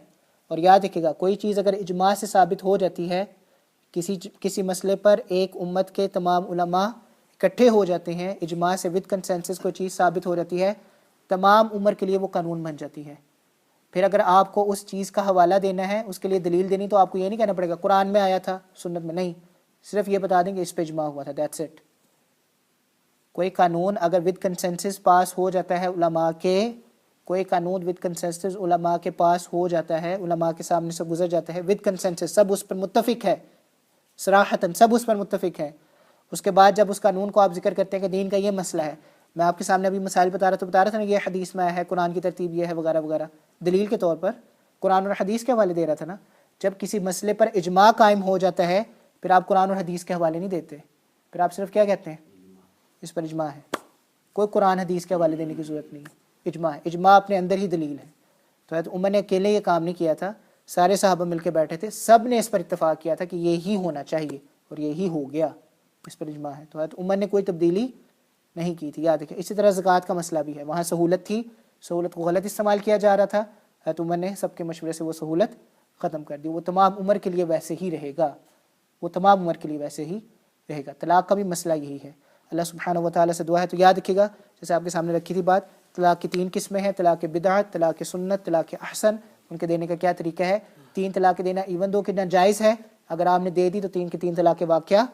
اور یاد رکھیے گا کوئی چیز اگر اجماع سے ثابت ہو جاتی ہے، کسی مسئلے پر ایک امت کے تمام علماء اکٹھے ہو جاتے ہیں، اجماع سے ود کنسنسس کوئی چیز ثابت ہو جاتی ہے، تمام عمر کے لیے وہ قانون بن جاتی ہے. پھر اگر آپ کو اس چیز کا حوالہ دینا ہے، اس کے لیے دلیل دینی، تو آپ کو یہ نہیں کہنا پڑے گا قرآن میں آیا تھا سنت میں نہیں، صرف یہ بتا دیں کہ اس پہ اجماع ہوا تھا، دیٹس اٹ. کوئی قانون اگر ود کنسنسس پاس ہو جاتا ہے علماء کے، کوئی قانون ود کنسنسس علماء کے پاس ہو جاتا ہے، علماء کے سامنے سے گزر جاتا ہے ود کنسنسس، سب اس پر متفق ہے، صراحتاً سب اس پر متفق ہے. اس کے بعد جب اس قانون کو آپ ذکر کرتے ہیں کہ دین کا یہ مسئلہ ہے، میں آپ کے سامنے ابھی مسائل بتا رہا تھا نا، یہ حدیث میں ہے، قرآن کی ترتیب یہ ہے وغیرہ وغیرہ، دلیل کے طور پر قرآن اور حدیث کے حوالے دے رہا تھا نا. جب کسی مسئلے پر اجماع قائم ہو جاتا ہے پھر آپ قرآن اور حدیث کے حوالے نہیں دیتے، پھر آپ صرف کیا کہتے ہیں، اس پر اجماع ہے. کوئی قرآن حدیث کے حوالے دینے کی ضرورت نہیں ہے، اجماع ہے. اجماع اپنے اندر ہی دلیل ہے. تو حضرت عمر نے اکیلے یہ کام نہیں کیا تھا، سارے صحابہ مل کے بیٹھے تھے، سب نے اس پر اتفاق کیا تھا کہ یہی ہونا چاہیے اور یہی ہو گیا، اس پر اجماع ہے. تو حضرت عمر نے کوئی تبدیلی نہیں کی تھی. یاد رکھیں. اسی طرح زکوٰۃ کا مسئلہ بھی ہے، وہاں سہولت تھی، سہولت کو غلط استعمال کیا جا رہا تھا، حضرت عمر نے سب کے مشورے سے وہ سہولت ختم کر دی. وہ تمام عمر کے لیے ویسے ہی رہے گا، وہ تمام عمر کے لیے ویسے ہی رہے گا. طلاق کا بھی مسئلہ یہی ہے. اللہ سبحانہ و تعالیٰ سے دعا ہے. تو یاد رکھیے گا، جیسے آپ کے سامنے رکھی تھی بات، طلاق کی 3 قسمیں ہیں: طلاق بدعت، طلاق سنت، طلاق احسن. ان کے دینے کا کیا طریقہ ہے؟ 3 طلاق دینا ایون دو کہ ناجائز ہے، اگر آپ نے دے دی تو 3 کی 3 طلاق واقعہ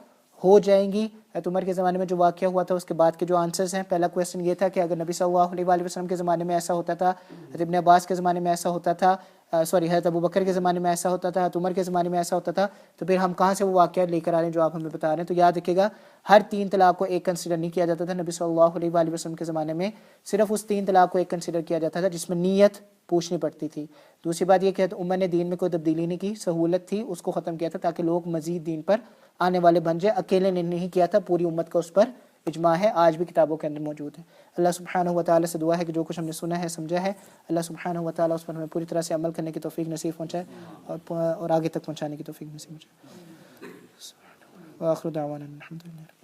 ہو جائیں گی۔ حضرت عمر کے زمانے میں جو واقعہ ہوا تھا اس کے بعد کے جو آنسرز ہیں، پہلا کویسچن یہ تھا کہ اگر نبی صلی اللہ علیہ وآلہ وسلم کے زمانے میں ایسا ہوتا تھا، حضرت ابن عباس کے زمانے میں ایسا ہوتا تھا، حضرت ابو بکر کے زمانے میں ایسا ہوتا تھا، حضرت عمر کے زمانے میں ایسا ہوتا تھا، تو پھر ہم کہاں سے وہ واقعات لے کر آ رہے ہیں جو آپ ہمیں بتا رہے ہیں؟ تو یاد رکھیے گا ہر 3 طلاق کو ایک کنسیڈر نہیں کیا جاتا تھا۔ نبی صلی اللہ علیہ وآلہ وسلم کے زمانے میں صرف اس 3 طلاق کو ایک کنسیڈر کیا جاتا تھا جس میں نیت پوچھنی پڑتی تھی۔ دوسری بات یہ کہ عمر نے دین میں کوئی تبدیلی نہیں کی، سہولت تھی اس کو ختم کیا تھا تاکہ لوگ مزید دین پر آنے والے بن جائے۔ اکیلے نے نہیں کیا تھا، پوری امت کا اس پر اجماع ہے، آج بھی کتابوں کے اندر موجود ہے۔ اللہ سبحانہ و تعالیٰ سے دعا ہے کہ جو کچھ ہم نے سنا ہے سمجھا ہے، اللہ سبحانہ و تعالیٰ اس پر ہمیں پوری طرح سے عمل کرنے کی توفیق نصیب پہنچائے اور آگے تک پہنچانے کی توفیق نصیب پہنچائے۔ وآخر دعوانا الحمدللہ۔